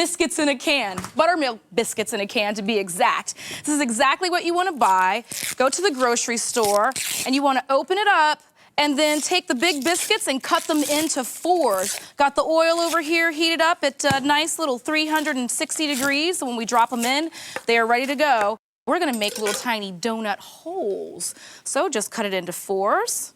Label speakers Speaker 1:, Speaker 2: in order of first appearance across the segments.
Speaker 1: biscuits in a can, buttermilk biscuits in a can to be exact. This is exactly what you want to buy. Go to the grocery store and you want to open it up and then take the big biscuits and cut them into 4s. Got the oil over here heated up at a nice little 360 degrees. So when we drop them in, they are ready to go. We're gonna make little tiny donut holes. So just cut it into 4s,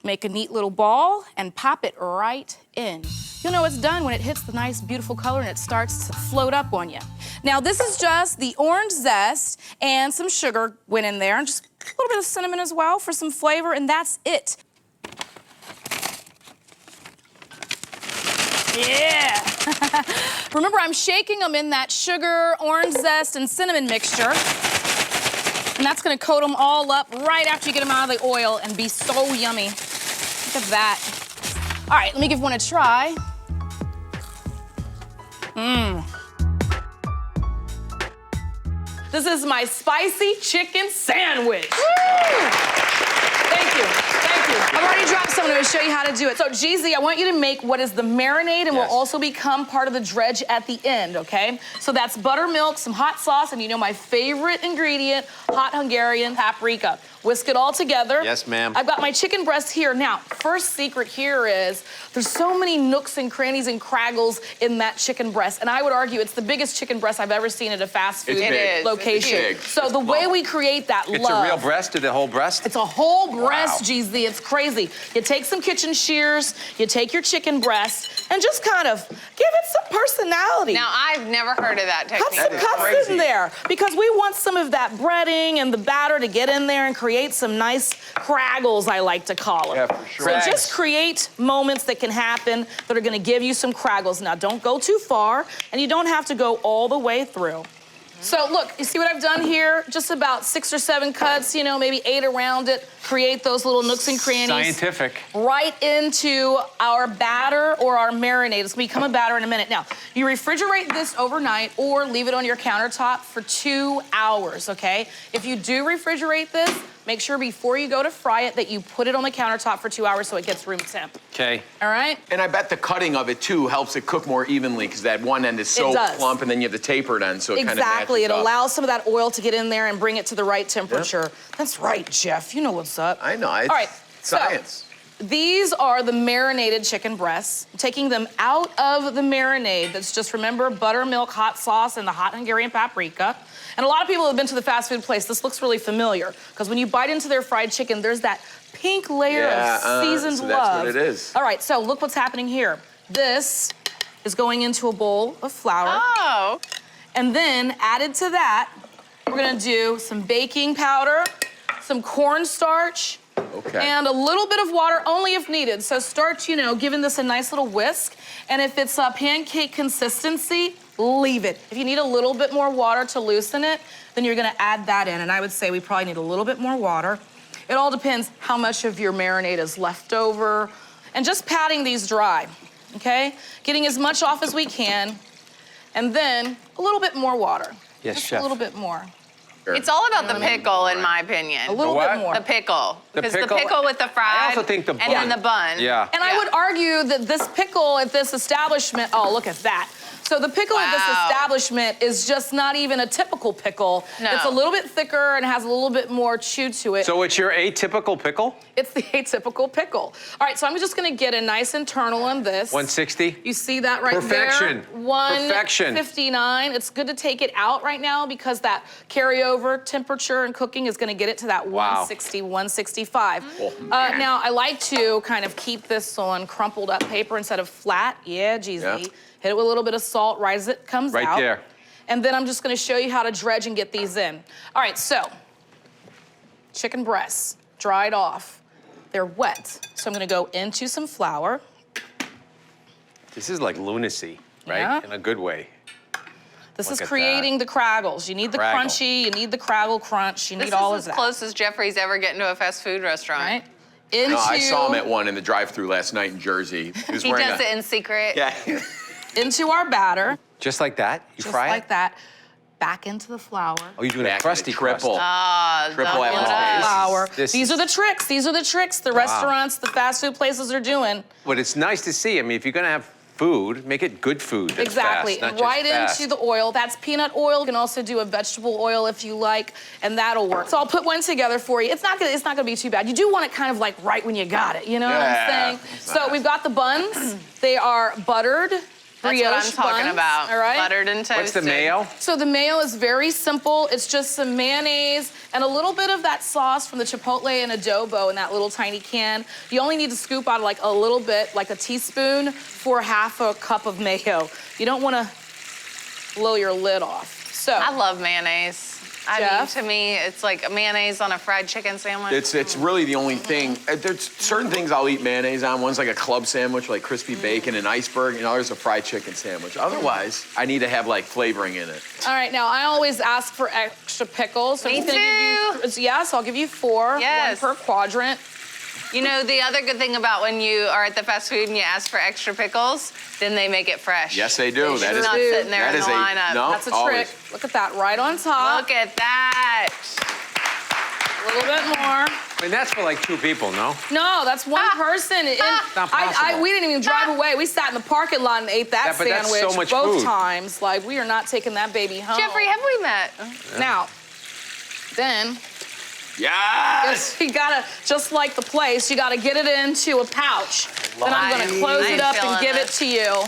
Speaker 1: make a neat little ball, and pop it right in. You'll know it's done when it hits the nice, beautiful color and it starts to float up on you. Now, this is just the orange zest and some sugar went in there, and just a little bit of cinnamon as well for some flavor, and that's it. Yeah. Remember, I'm shaking them in that sugar, orange zest, and cinnamon mixture. And that's gonna coat them all up right after you get them out of the oil and be so yummy. Look at that. All right, let me give one a try. This is my spicy chicken sandwich. Woo! Thank you, thank you. I've already dropped some, I'm gonna show you how to do it. So, GZ, I want you to make what is the marinade and will also become part of the dredge at the end, okay? So that's buttermilk, some hot sauce, and you know my favorite ingredient, hot Hungarian paprika. Whisk it all together.
Speaker 2: Yes, ma'am.
Speaker 1: I've got my chicken breast here. Now, first secret here is there's so many nooks and crannies and craggles in that chicken breast, and I would argue it's the biggest chicken breast I've ever seen at a fast food location.
Speaker 2: It's
Speaker 1: so the way we create that love.
Speaker 2: It's a real breast, the whole breast?
Speaker 1: It's a whole breast, GZ. It's crazy. You take some kitchen shears, you take your chicken breast, and just kind of give it some personality.
Speaker 3: Now, I've never heard of that technique.
Speaker 1: Cut some cuts in there, because we want some of that breading and the batter to get in there and create some nice craggles, I like to call them.
Speaker 2: Yeah, for sure.
Speaker 1: So just create moments that can happen that are gonna give you some craggles. Now, don't go too far, and you don't have to go all the way through. So look, you see what I've done here? Just about 6 or 7 cuts, you know, maybe 8 around it. Create those little nooks and crannies.
Speaker 2: Scientific.
Speaker 1: Right into our batter or our marinade. It's gonna become a batter in a minute. Now, you refrigerate this overnight or leave it on your countertop for 2 hours, okay? If you do refrigerate this, make sure before you go to fry it that you put it on the countertop for 2 hours so it gets room temp.
Speaker 2: Okay.
Speaker 1: All right?
Speaker 4: And I bet the cutting of it, too, helps it cook more evenly, because that one end is so plump, and then you have the tapered end, so it kind of
Speaker 1: Exactly. It
Speaker 4: matches up.
Speaker 1: allows some of that oil to get in there and bring it to the right temperature. That's right, Jeff. You know what's up.
Speaker 4: I know. It's
Speaker 1: all right.
Speaker 4: science.
Speaker 1: So, these are the marinated chicken breasts. I'm taking them out of the marinade. That's just, remember, buttermilk, hot sauce, and the hot Hungarian paprika. And a lot of people have been to the fast food place. This looks really familiar, because when you bite into their fried chicken, there's that pink layer of seasoned
Speaker 4: so
Speaker 1: love.
Speaker 4: that's what it is.
Speaker 1: All right, so look what's happening here. This is going into a bowl of flour.
Speaker 3: Oh.
Speaker 1: And then added to that, we're gonna do some baking powder, some cornstarch, and a little bit of water, only if needed. So start, you know, giving this a nice little whisk. And if it's a pancake consistency, leave it. If you need a little bit more water to loosen it, then you're gonna add that in. And I would say we probably need a little bit more water. It all depends how much of your marinade is left over. And just patting these dry, okay? Getting as much off as we can. And then a little bit more water.
Speaker 2: Yes,
Speaker 1: just
Speaker 2: Chef.
Speaker 1: a little bit more.
Speaker 3: It's all about the pickle, in my opinion.
Speaker 1: A little bit more.
Speaker 3: The pickle.
Speaker 2: The
Speaker 3: Because
Speaker 2: pickle-
Speaker 3: the pickle with the fried.
Speaker 2: I also think the bun.
Speaker 3: And then the bun.
Speaker 2: Yeah.
Speaker 1: And I would argue that this pickle at this establishment, oh, look at that. So the pickle at this establishment is just not even a typical pickle.
Speaker 3: No.
Speaker 1: It's a little bit thicker and has a little bit more chew to it.
Speaker 2: So it's your atypical pickle?
Speaker 1: It's the atypical pickle. All right, so I'm just gonna get a nice internal on this.
Speaker 2: 160?
Speaker 1: You see that right
Speaker 2: Perfection.
Speaker 1: there? 159.
Speaker 2: Perfection.
Speaker 1: It's good to take it out right now because that carryover temperature and cooking is gonna get it to that 160, 165. Now, I like to kind of keep this on crumpled up paper instead of flat. Yeah, GZ.
Speaker 4: Yeah.
Speaker 1: Hit it with a little bit of salt right as it comes out.
Speaker 2: Right there.
Speaker 1: And then I'm just gonna show you how to dredge and get these in. All right, so, chicken breasts, dried off. They're wet, so I'm gonna go into some flour.
Speaker 2: This is like lunacy, right?
Speaker 1: Yeah.
Speaker 2: In a good way.
Speaker 1: This
Speaker 2: Look
Speaker 1: is
Speaker 2: at
Speaker 1: creating the craggles. You need the
Speaker 2: Craggle.
Speaker 1: crunchy, you need the craggle crunch, you
Speaker 3: This
Speaker 1: need
Speaker 3: is
Speaker 1: all of
Speaker 3: as
Speaker 1: that.
Speaker 3: close as Jeffrey's ever getting to a fast food restaurant.
Speaker 1: Right?
Speaker 4: No, I saw him at one in the drive-thru last night in Jersey. He was
Speaker 3: He
Speaker 4: wearing
Speaker 3: does it in secret.
Speaker 4: Yeah.
Speaker 1: Into our batter,
Speaker 2: Just like that? You
Speaker 1: just
Speaker 2: fry
Speaker 1: like
Speaker 2: it?
Speaker 1: that. Back into the flour.
Speaker 2: Oh, you're doing
Speaker 4: Back
Speaker 2: a crusty
Speaker 4: in the triple.
Speaker 2: crust.
Speaker 3: Ah,
Speaker 4: Triple
Speaker 3: double
Speaker 4: apple
Speaker 3: it up.
Speaker 1: Flour.
Speaker 2: This
Speaker 1: These
Speaker 2: is-
Speaker 1: are the tricks. These are the tricks the restaurants, the fast food places are doing.
Speaker 2: But it's nice to see. I mean, if you're gonna have food, make it good food. That's
Speaker 1: Exactly,
Speaker 2: fast, not
Speaker 1: and
Speaker 2: just
Speaker 1: right
Speaker 2: fast.
Speaker 1: into the oil. That's peanut oil. You can also do a vegetable oil if you like, and that'll work. So I'll put one together for you. It's not gonna be too bad. You do want it kind of like right when you got it, you know what I'm saying? So we've got the buns. They are buttered.
Speaker 3: That's what I'm talking
Speaker 1: buns,
Speaker 3: about.
Speaker 1: all right?
Speaker 3: Buttered and toasted.
Speaker 2: What's the mayo?
Speaker 1: So the mayo is very simple. It's just some mayonnaise and a little bit of that sauce from the Chipotle and adobo in that little tiny can. You only need to scoop out like a little bit, like a teaspoon, for half a cup of mayo. You don't want to blow your lid off. So
Speaker 3: I love mayonnaise. I mean,
Speaker 1: Jeff?
Speaker 3: to me, it's like mayonnaise on a fried chicken sandwich.
Speaker 4: It's really the only thing. There's certain things I'll eat mayonnaise on. One's like a club sandwich, like crispy bacon and iceberg, and others a fried chicken sandwich. Otherwise, I need to have like flavoring in it.
Speaker 1: All right, now I always ask for extra pickles. So
Speaker 3: Me
Speaker 1: I'm gonna give you, yes, I'll give you 4,
Speaker 3: Yes.
Speaker 1: 1 per quadrant.
Speaker 3: You know, the other good thing about when you are at the fast food and you ask for extra pickles, then they make it fresh.
Speaker 4: Yes, they do.
Speaker 3: It's
Speaker 4: That is
Speaker 3: not sitting there
Speaker 4: that
Speaker 3: in
Speaker 4: is
Speaker 3: the lineup.
Speaker 4: no.
Speaker 1: That's a
Speaker 4: always.
Speaker 1: trick. Look at that, right on top.
Speaker 3: Look at that.
Speaker 1: A little bit more.
Speaker 2: I mean, that's for like 2 people, no?
Speaker 1: No, that's one person. And
Speaker 2: Not possible.
Speaker 1: we didn't even drive away. We sat in the parking lot and ate that
Speaker 2: Yeah, but that's
Speaker 1: sandwich
Speaker 2: so much
Speaker 1: both
Speaker 2: food.
Speaker 1: times. Like, we are not taking that baby home.
Speaker 3: Jeffrey, have we met?
Speaker 1: Now, then,
Speaker 4: Yes.
Speaker 1: you gotta, just like the place, you gotta get it into a pouch. Then I'm gonna close it up and
Speaker 3: feeling
Speaker 1: give it
Speaker 3: this.
Speaker 1: to you.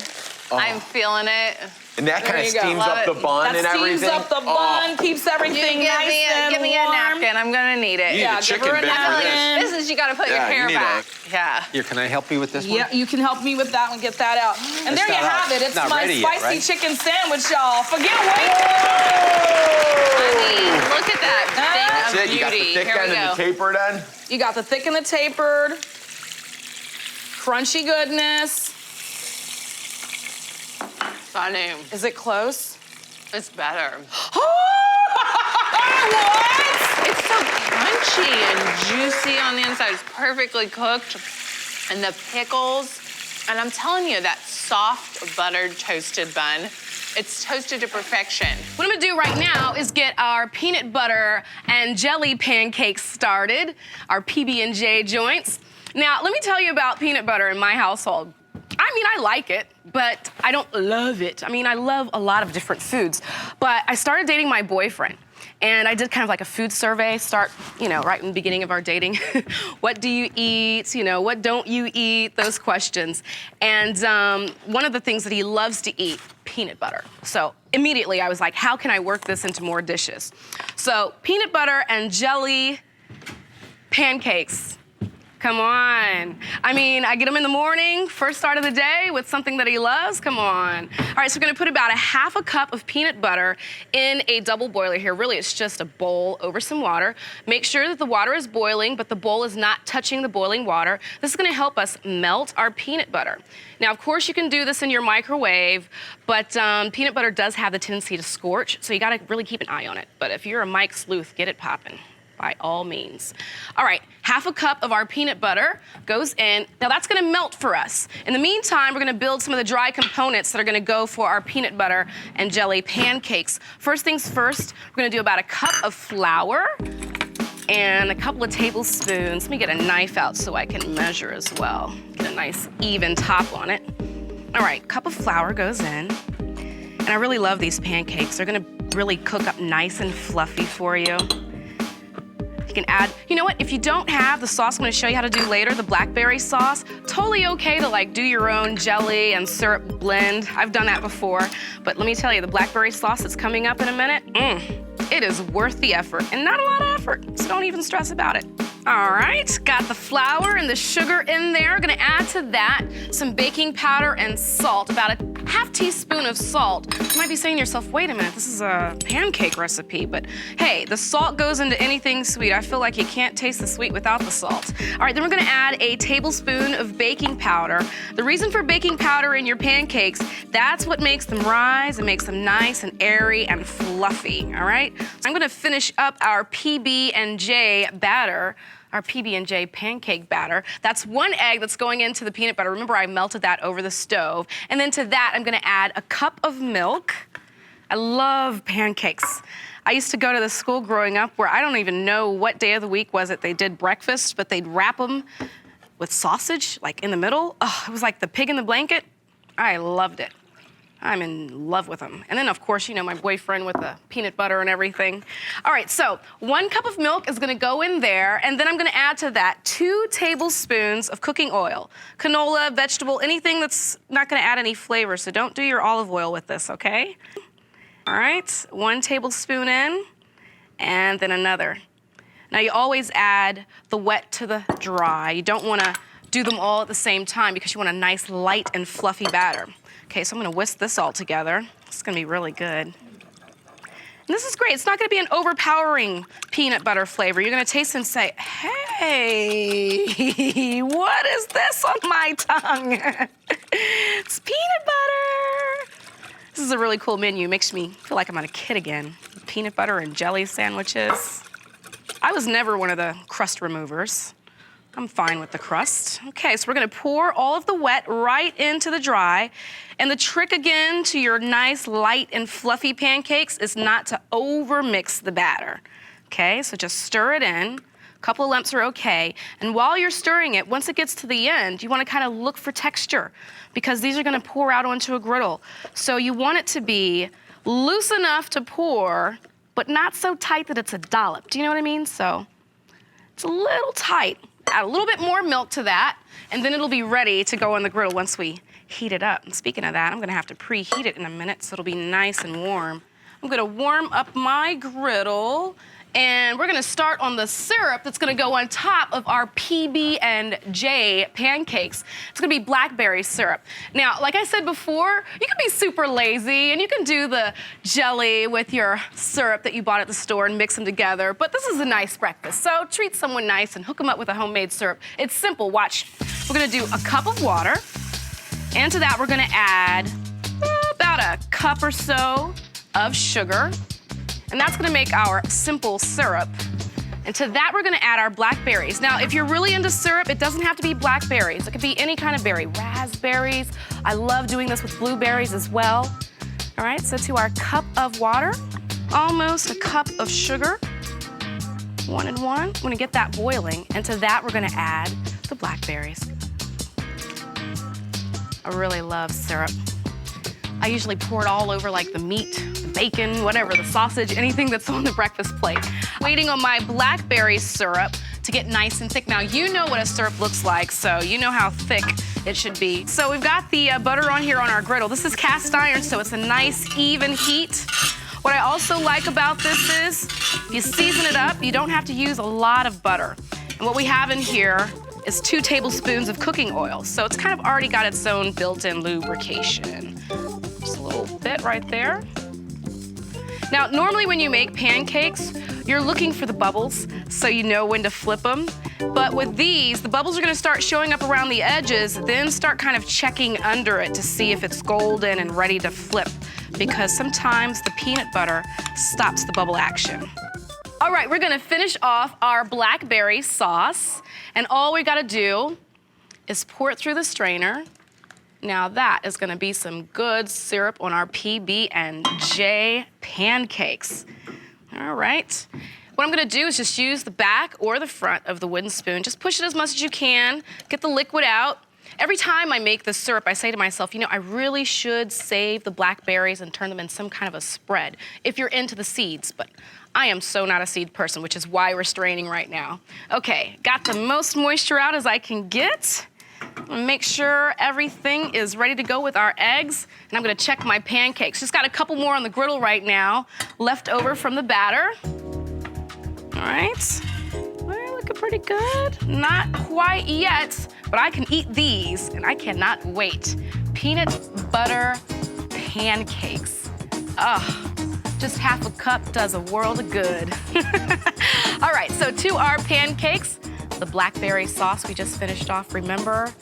Speaker 3: I'm feeling it.
Speaker 4: And that kind of
Speaker 1: you go.
Speaker 4: steams
Speaker 3: Love
Speaker 4: up the
Speaker 3: it.
Speaker 4: bun
Speaker 1: That
Speaker 4: and
Speaker 1: steams
Speaker 4: everything.
Speaker 1: up the bun, keeps everything
Speaker 3: You
Speaker 1: nice and
Speaker 3: give me a
Speaker 1: warm.
Speaker 3: napkin. I'm gonna need it.
Speaker 4: You need
Speaker 1: Yeah,
Speaker 4: a
Speaker 1: give
Speaker 4: chicken
Speaker 1: her a
Speaker 4: bit for
Speaker 1: napkin.
Speaker 4: this.
Speaker 3: This is you gotta put your
Speaker 4: Yeah, you
Speaker 3: hair
Speaker 4: need
Speaker 3: back. Yeah.
Speaker 2: Here, can I help you with this one?
Speaker 1: Yeah, you can help me with that one, get that out. And
Speaker 2: It's
Speaker 1: there you
Speaker 2: not out.
Speaker 1: have it. It's
Speaker 2: Not
Speaker 1: my
Speaker 2: ready yet,
Speaker 1: spicy
Speaker 2: right?
Speaker 1: chicken sandwich, y'all. Forget waiting.
Speaker 3: I mean, look at that
Speaker 4: That's
Speaker 3: thing
Speaker 4: it.
Speaker 3: of
Speaker 4: You got the
Speaker 3: beauty.
Speaker 4: thick
Speaker 3: Here
Speaker 4: end
Speaker 3: we
Speaker 4: and
Speaker 3: go.
Speaker 4: the tapered end.
Speaker 1: You got the thick and the tapered, crunchy goodness.
Speaker 3: Funny.
Speaker 1: Is it close?
Speaker 3: It's better.
Speaker 1: What?
Speaker 3: It's so crunchy and juicy on the inside. It's perfectly cooked. And the pickles, and I'm telling you, that soft, buttered, toasted bun, it's toasted to perfection.
Speaker 1: What I'm gonna do right now is get our peanut butter and jelly pancakes started, our PB&J joints. Now, let me tell you about peanut butter in my household. I mean, I like it, but I don't love it. I mean, I love a lot of different foods, but I started dating my boyfriend. And I did kind of like a food survey, right in the beginning of our dating. What do you eat? What don't you eat? Those questions. And one of the things that he loves to eat, peanut butter. So immediately I was like, how can I work this into more dishes? So peanut butter and jelly pancakes. Come on. I mean, I get them in the morning, first start of the day with something that he loves. Come on. All right, so we're gonna put about a half a cup of peanut butter in a double boiler here. Really, it's just a bowl over some water. Make sure that the water is boiling, but the bowl is not touching the boiling water. This is gonna help us melt our peanut butter. Now, of course, you can do this in your microwave, but peanut butter does have the tendency to scorch, so you gotta really keep an eye on it. But if you're a Mike sleuth, get it popping. By all means. All right, half a cup of our peanut butter goes in. Now that's gonna melt for us. In the meantime, we're gonna build some of the dry components that are gonna go for our peanut butter and jelly pancakes. First things first, we're gonna do about a cup of flour and a couple of tablespoons. Let me get a knife out so I can measure as well. Get a nice even top on it. All right, cup of flour goes in. And I really love these pancakes. They're gonna really cook up nice and fluffy for you. You can add, you know what, if you don't have the sauce I'm gonna show you how to do later, the blackberry sauce, totally okay to do your own jelly and syrup blend. I've done that before, but let me tell you, the blackberry sauce that's coming up in a minute, it is worth the effort, and not a lot of effort, so don't even stress about it. All right, got the flour and the sugar in there. Gonna add to that some baking powder and salt, about a half teaspoon of salt. You might be saying to yourself, wait a minute, this is a pancake recipe, but hey, the salt goes into anything sweet. I feel like you can't taste the sweet without the salt. All right, then we're gonna add a tablespoon of baking powder. The reason for baking powder in your pancakes, that's what makes them rise and makes them nice and airy and fluffy, all right? So I'm gonna finish up our PB&J batter, our PB&J pancake batter. That's 1 egg that's going into the peanut butter. Remember, I melted that over the stove. And then to that, I'm gonna add a cup of milk. I love pancakes. I used to go to the school growing up where I don't even know what day of the week was it they did breakfast, but they'd wrap them with sausage, in the middle. Oh, it was like the pig in the blanket. I loved it. I'm in love with them. And then, of course, you know, my boyfriend with the peanut butter and everything. All right, so 1 cup of milk is gonna go in there, and then I'm gonna add to that 2 tablespoons of cooking oil. Canola, vegetable, anything that's not gonna add any flavor, so don't do your olive oil with this, okay? All right, 1 tablespoon in, and then another. Now, you always add the wet to the dry. You don't wanna do them all at the same time because you want a nice light and fluffy batter. Okay, so I'm gonna whisk this all together. It's gonna be really good. And this is great. It's not gonna be an overpowering peanut butter flavor. You're gonna taste and say, hey, what is this on my tongue? It's peanut butter. This is a really cool menu. Makes me feel like I'm a kid again. Peanut butter and jelly sandwiches. I was never one of the crust removers. I'm fine with the crust. Okay, so we're gonna pour all of the wet right into the dry. And the trick again to your nice light and fluffy pancakes is not to over-mix the batter. Okay, so just stir it in. A couple of lumps are okay. And while you're stirring it, once it gets to the end, you wanna kind of look for texture because these are gonna pour out onto a griddle. So you want it to be loose enough to pour, but not so tight that it's a dollop. Do you know what I mean? So it's a little tight. Add a little bit more milk to that, and then it'll be ready to go on the griddle once we heat it up. And speaking of that, I'm gonna have to preheat it in a minute so it'll be nice and warm. I'm gonna warm up my griddle, and we're gonna start on the syrup that's gonna go on top of our PB&J pancakes. It's gonna be blackberry syrup. Now, like I said before, you can be super lazy and you can do the jelly with your syrup that you bought at the store and mix them together, but this is a nice breakfast, so treat someone nice and hook them up with a homemade syrup. It's simple, watch. We're gonna do a cup of water, and to that we're gonna add about a cup or so of sugar. And that's gonna make our simple syrup. And to that, we're gonna add our blackberries. Now, if you're really into syrup, it doesn't have to be blackberries. It could be any kind of berry, raspberries. I love doing this with blueberries as well. All right, so to our cup of water, almost a cup of sugar, 1 and 1. I'm gonna get that boiling, and to that, we're gonna add the blackberries. I really love syrup. I usually pour it all over like the meat, the bacon, whatever, the sausage, anything that's on the breakfast plate. Waiting on my blackberry syrup to get nice and thick. Now, you know what a syrup looks like, so you know how thick it should be. So we've got the butter on here on our griddle. This is cast iron, so it's a nice, even heat. What I also like about this is, if you season it up, you don't have to use a lot of butter. And what we have in here is 2 tablespoons of cooking oil. So it's kind of already got its own built-in lubrication. Just a little bit right there. Now, normally when you make pancakes, you're looking for the bubbles so you know when to flip them. But with these, the bubbles are gonna start showing up around the edges, then start kind of checking under it to see if it's golden and ready to flip, because sometimes the peanut butter stops the bubble action. All right, we're gonna finish off our blackberry sauce, and all we gotta do is pour it through the strainer. Now that is gonna be some good syrup on our PB&J pancakes. All right. What I'm gonna do is just use the back or the front of the wooden spoon. Just push it as much as you can, get the liquid out. Every time I make this syrup, I say to myself, you know, I really should save the blackberries and turn them in some kind of a spread if you're into the seeds, but I am so not a seed person, which is why we're straining right now. Okay, got the most moisture out as I can get. Make sure everything is ready to go with our eggs, and I'm gonna check my pancakes. Just got a couple more on the griddle right now, left over from the batter. All right, they're looking pretty good. Not quite yet, but I can eat these, and I cannot wait. Peanut butter pancakes. Ugh, just half a cup does a world of good. All right, so to our pancakes, the blackberry sauce we just finished off. Remember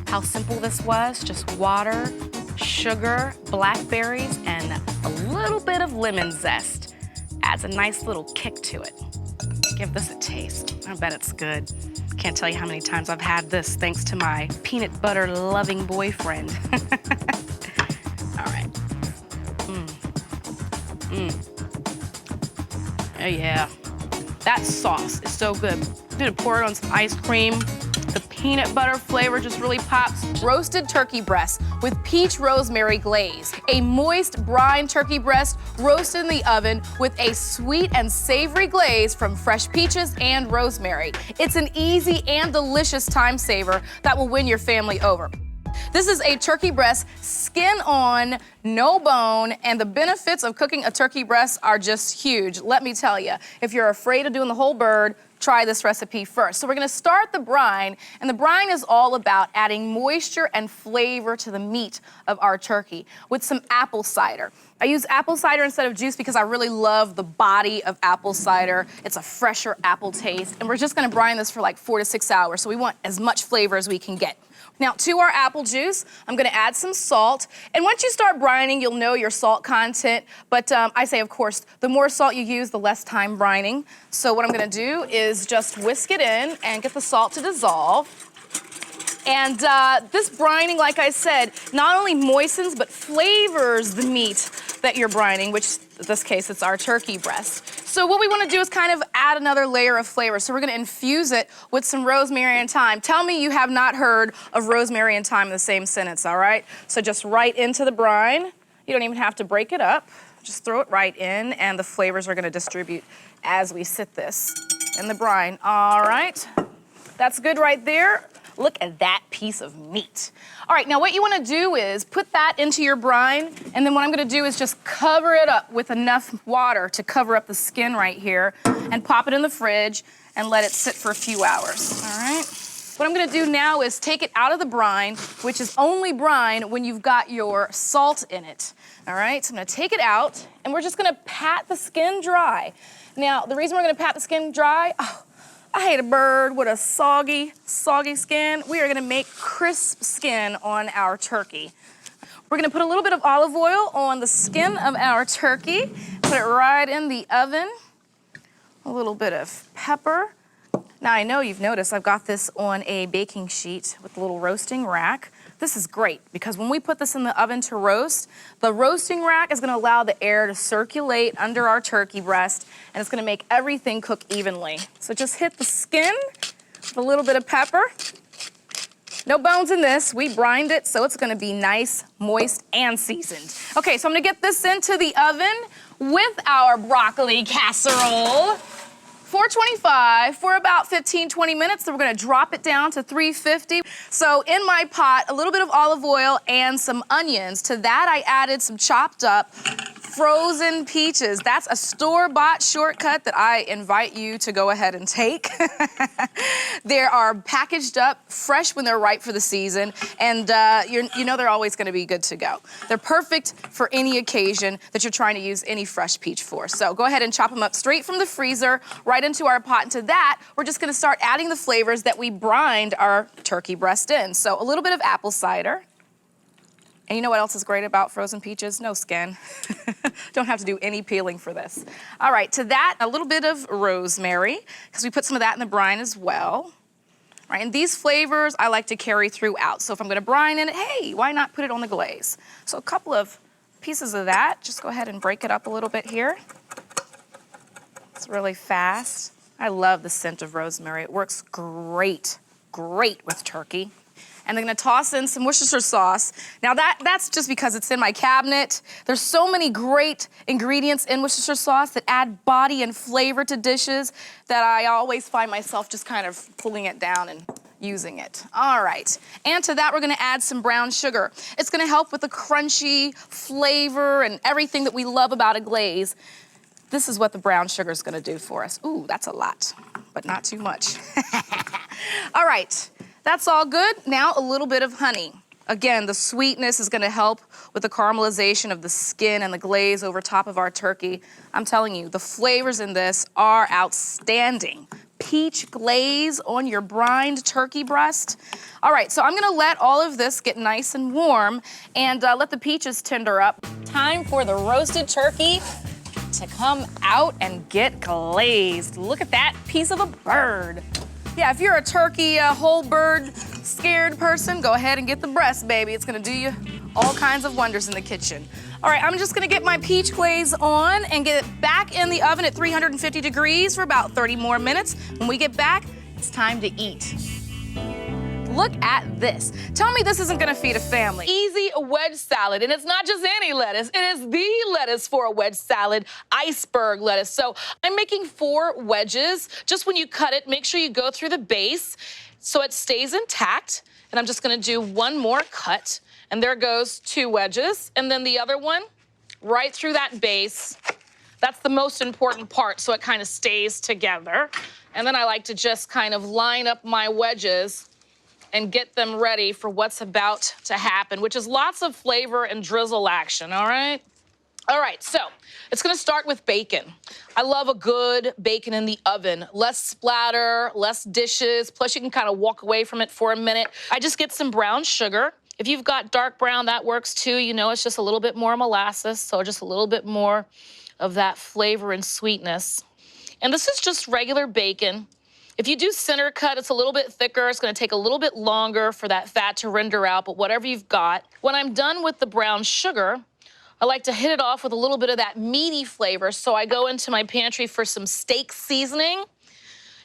Speaker 1: how simple this was? Just water, sugar, blackberries, and a little bit of lemon zest. Adds a nice little kick to it. Give this a taste. I bet it's good. Can't tell you how many times I've had this thanks to my peanut butter loving boyfriend. All right. Oh yeah. That sauce is so good. I'm gonna pour it on some ice cream. The peanut butter flavor just really pops. Roasted turkey breast with peach rosemary glaze. A moist brine turkey breast roasted in the oven with a sweet and savory glaze from fresh peaches and rosemary. It's an easy and delicious time saver that will win your family over. This is a turkey breast, skin on, no bone, and the benefits of cooking a turkey breast are just huge. Let me tell you, if you're afraid of doing the whole bird, try this recipe first. So we're gonna start the brine, and the brine is all about adding moisture and flavor to the meat of our turkey with some apple cider. I use apple cider instead of juice because I really love the body of apple cider. It's a fresher apple taste, and we're just gonna brine this for like 4 to 6 hours, so we want as much flavor as we can get. Now, to our apple juice, I'm gonna add some salt. And once you start brining, you'll know your salt content. But I say, of course, the more salt you use, the less time brining. So what I'm gonna do is just whisk it in and get the salt to dissolve. And this brining, like I said, not only moistens, but flavors the meat that you're brining, which in this case, it's our turkey breast. So what we wanna do is kind of add another layer of flavor. So we're gonna infuse it with some rosemary and thyme. Tell me you have not heard of rosemary and thyme in the same sentence, all right? So just right into the brine. You don't even have to break it up. Just throw it right in, and the flavors are gonna distribute as we sit this in the brine. All right, that's good right there. Look at that piece of meat. All right, now what you wanna do is put that into your brine, and then what I'm gonna do is just cover it up with enough water to cover up the skin right here, and pop it in the fridge and let it sit for a few hours, all right? What I'm gonna do now is take it out of the brine, which is only brine when you've got your salt in it, all right? So I'm gonna take it out, and we're just gonna pat the skin dry. Now, the reason we're gonna pat the skin dry, I hate a bird with a soggy skin. We are gonna make crisp skin on our turkey. We're gonna put a little bit of olive oil on the skin of our turkey, put it right in the oven, a little bit of pepper. Now I know you've noticed I've got this on a baking sheet with a little roasting rack. This is great because when we put this in the oven to roast, the roasting rack is gonna allow the air to circulate under our turkey breast, and it's gonna make everything cook evenly. So just hit the skin with a little bit of pepper. No bones in this, we brined it, so it's gonna be nice, moist, and seasoned. Okay, so I'm gonna get this into the oven with our broccoli casserole. 425 for about 15, 20 minutes. Then we're gonna drop it down to 350. So in my pot, a little bit of olive oil and some onions. To that, I added some chopped up frozen peaches. That's a store-bought shortcut that I invite you to go ahead and take. They are packaged up, fresh when they're ripe for the season, and you know they're always gonna be good to go. They're perfect for any occasion that you're trying to use any fresh peach for. So go ahead and chop them up straight from the freezer, right into our pot. And to that, we're just gonna start adding the flavors that we brined our turkey breast in. So a little bit of apple cider. And you know what else is great about frozen peaches? No skin. Don't have to do any peeling for this. All right, to that, a little bit of rosemary, because we put some of that in the brine as well. All right, and these flavors I like to carry throughout. So if I'm gonna brine in it, hey, why not put it on the glaze? So a couple of pieces of that. Just go ahead and break it up a little bit here. It's really fast. I love the scent of rosemary. It works great with turkey. And I'm gonna toss in some Worcestershire sauce. Now that's just because it's in my cabinet. There's so many great ingredients in Worcestershire sauce that add body and flavor to dishes that I always find myself just kind of pulling it down and using it. All right, and to that we're gonna add some brown sugar. It's gonna help with the crunchy flavor and everything that we love about a glaze. This is what the brown sugar is gonna do for us. Ooh, that's a lot, but not too much. All right. That's all good. Now a little bit of honey. Again, the sweetness is gonna help with the caramelization of the skin and the glaze over top of our turkey. I'm telling you, the flavors in this are outstanding. Peach glaze on your brined turkey breast. All right, so I'm gonna let all of this get nice and warm and let the peaches tender up. Time for the roasted turkey to come out and get glazed. Look at that piece of a bird. Yeah, if you're a turkey, whole bird, scared person, go ahead and get the breast, baby. It's gonna do you all kinds of wonders in the kitchen. All right, I'm just gonna get my peach glaze on and get it back in the oven at 350 degrees for about 30 more minutes. When we get back, it's time to eat. look at this. Tell me this isn't gonna feed a family. Easy wedge salad, and it's not just any lettuce, it is the lettuce for a wedge salad, iceberg lettuce. So I'm making 4 wedges. Just when you cut it, make sure you go through the base so it stays intact. And I'm just gonna do 1 more cut, and there goes 2 wedges, and then the other one right through that base. That's the most important part, so it kind of stays together. And then I like to just kind of line up my wedges and get them ready for what's about to happen, which is lots of flavor and drizzle action, all right? All right, so it's gonna start with bacon. I love a good bacon in the oven. Less splatter, less dishes, plus you can kind of walk away from it for a minute. I just get some brown sugar. If you've got dark brown, that works too. You know, it's just a little bit more molasses, so just a little bit more of that flavor and sweetness. And this is just regular bacon. If you do center cut, it's a little bit thicker. It's gonna take a little bit longer for that fat to render out, but whatever you've got. When I'm done with the brown sugar, I like to hit it off with a little bit of that meaty flavor, so I go into my pantry for some steak seasoning.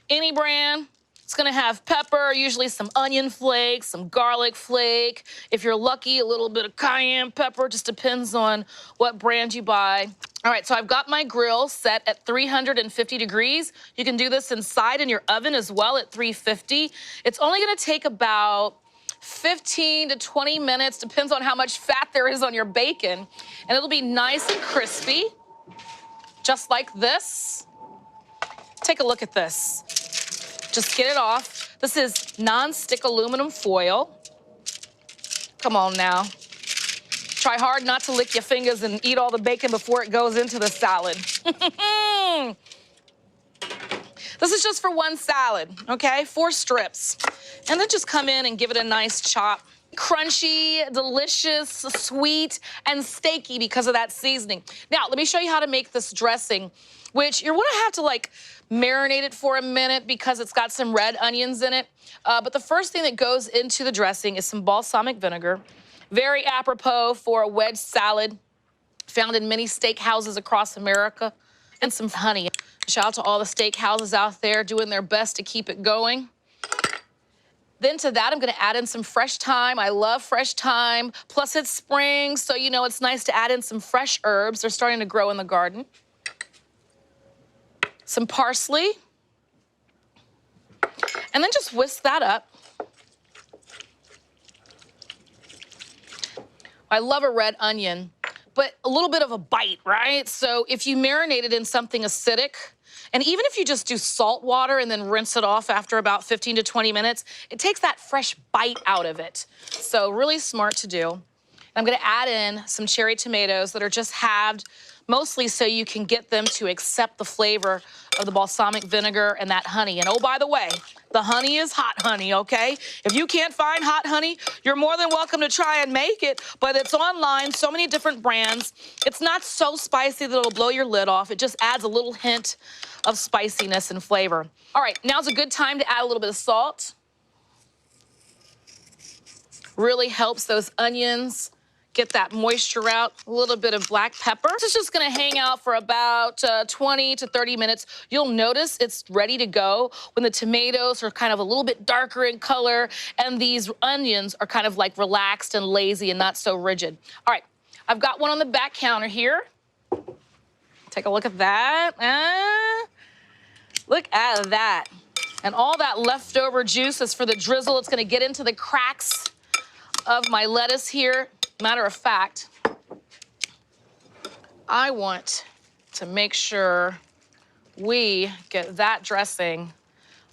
Speaker 1: Any brand. It's gonna have pepper, usually some onion flakes, some garlic flake. If you're lucky, a little bit of cayenne pepper, just depends on what brand you buy. All right, so I've got my grill set at 350 degrees. You can do this inside in your oven as well at 350. It's only gonna take about 15 to 20 minutes, depends on how much fat there is on your bacon. And it'll be nice and crispy, just like this. Take a look at this. Just get it off. This is non-stick aluminum foil. Come on now. Try hard not to lick your fingers and eat all the bacon before it goes into the salad. This is just for 1 salad, okay? 4 strips. And then just come in and give it a nice chop. Crunchy, delicious, sweet, and steaky because of that seasoning. Now, let me show you how to make this dressing, which you're gonna have to like marinate it for a minute because it's got some red onions in it. But the first thing that goes into the dressing is some balsamic vinegar. Very apropos for a wedge salad found in many steakhouses across America. And some honey. Shout out to all the steakhouses out there doing their best to keep it going. Then to that, I'm gonna add in some fresh thyme. I love fresh thyme. Plus it's spring, so you know it's nice to add in some fresh herbs. They're starting to grow in the garden. Some parsley. And then just whisk that up. I love a red onion, but a little bit of a bite, right? So if you marinate it in something acidic, and even if you just do salt water and then rinse it off after about 15 to 20 minutes, it takes that fresh bite out of it. So really smart to do. And I'm gonna add in some cherry tomatoes that are just halved, mostly so you can get them to accept the flavor of the balsamic vinegar and that honey. And oh, by the way, the honey is hot honey, okay? If you can't find hot honey, you're more than welcome to try and make it, but it's online, so many different brands. It's not so spicy that it'll blow your lid off. It just adds a little hint of spiciness and flavor. All right, now's a good time to add a little bit of salt. Really helps those onions get that moisture out. A little bit of black pepper. This is just gonna hang out for about 20 to 30 minutes. You'll notice it's ready to go when the tomatoes are kind of a little bit darker in color and these onions are kind of like relaxed and lazy and not so rigid. All right, I've got one on the back counter here. Take a look at that. Look at that. And all that leftover juice is for the drizzle. It's gonna get into the cracks of my lettuce here. Matter of fact, I want to make sure we get that dressing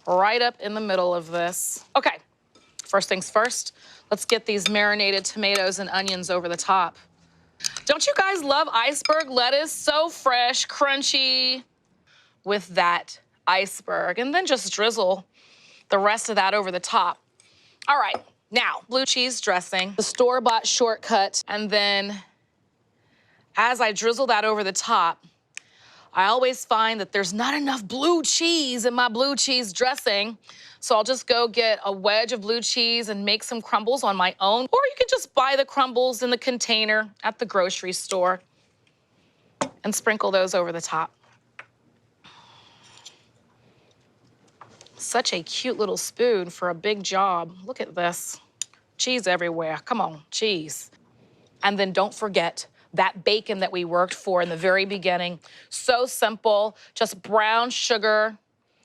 Speaker 1: right up in the middle of this. Okay, first things first, let's get these marinated tomatoes and onions over the top. Don't you guys love iceberg lettuce? So fresh, crunchy, with that iceberg. And then just drizzle the rest of that over the top. All right. Now, blue cheese dressing, the store-bought shortcut, and then as I drizzle that over the top, I always find that there's not enough blue cheese in my blue cheese dressing, so I'll just go get a wedge of blue cheese and make some crumbles on my own, or you can just buy the crumbles in the container at the grocery store and sprinkle those over the top. Such a cute little spoon for a big job. Look at this. Cheese everywhere. Come on, cheese. And then don't forget that bacon that we worked for in the very beginning. So simple, just brown sugar,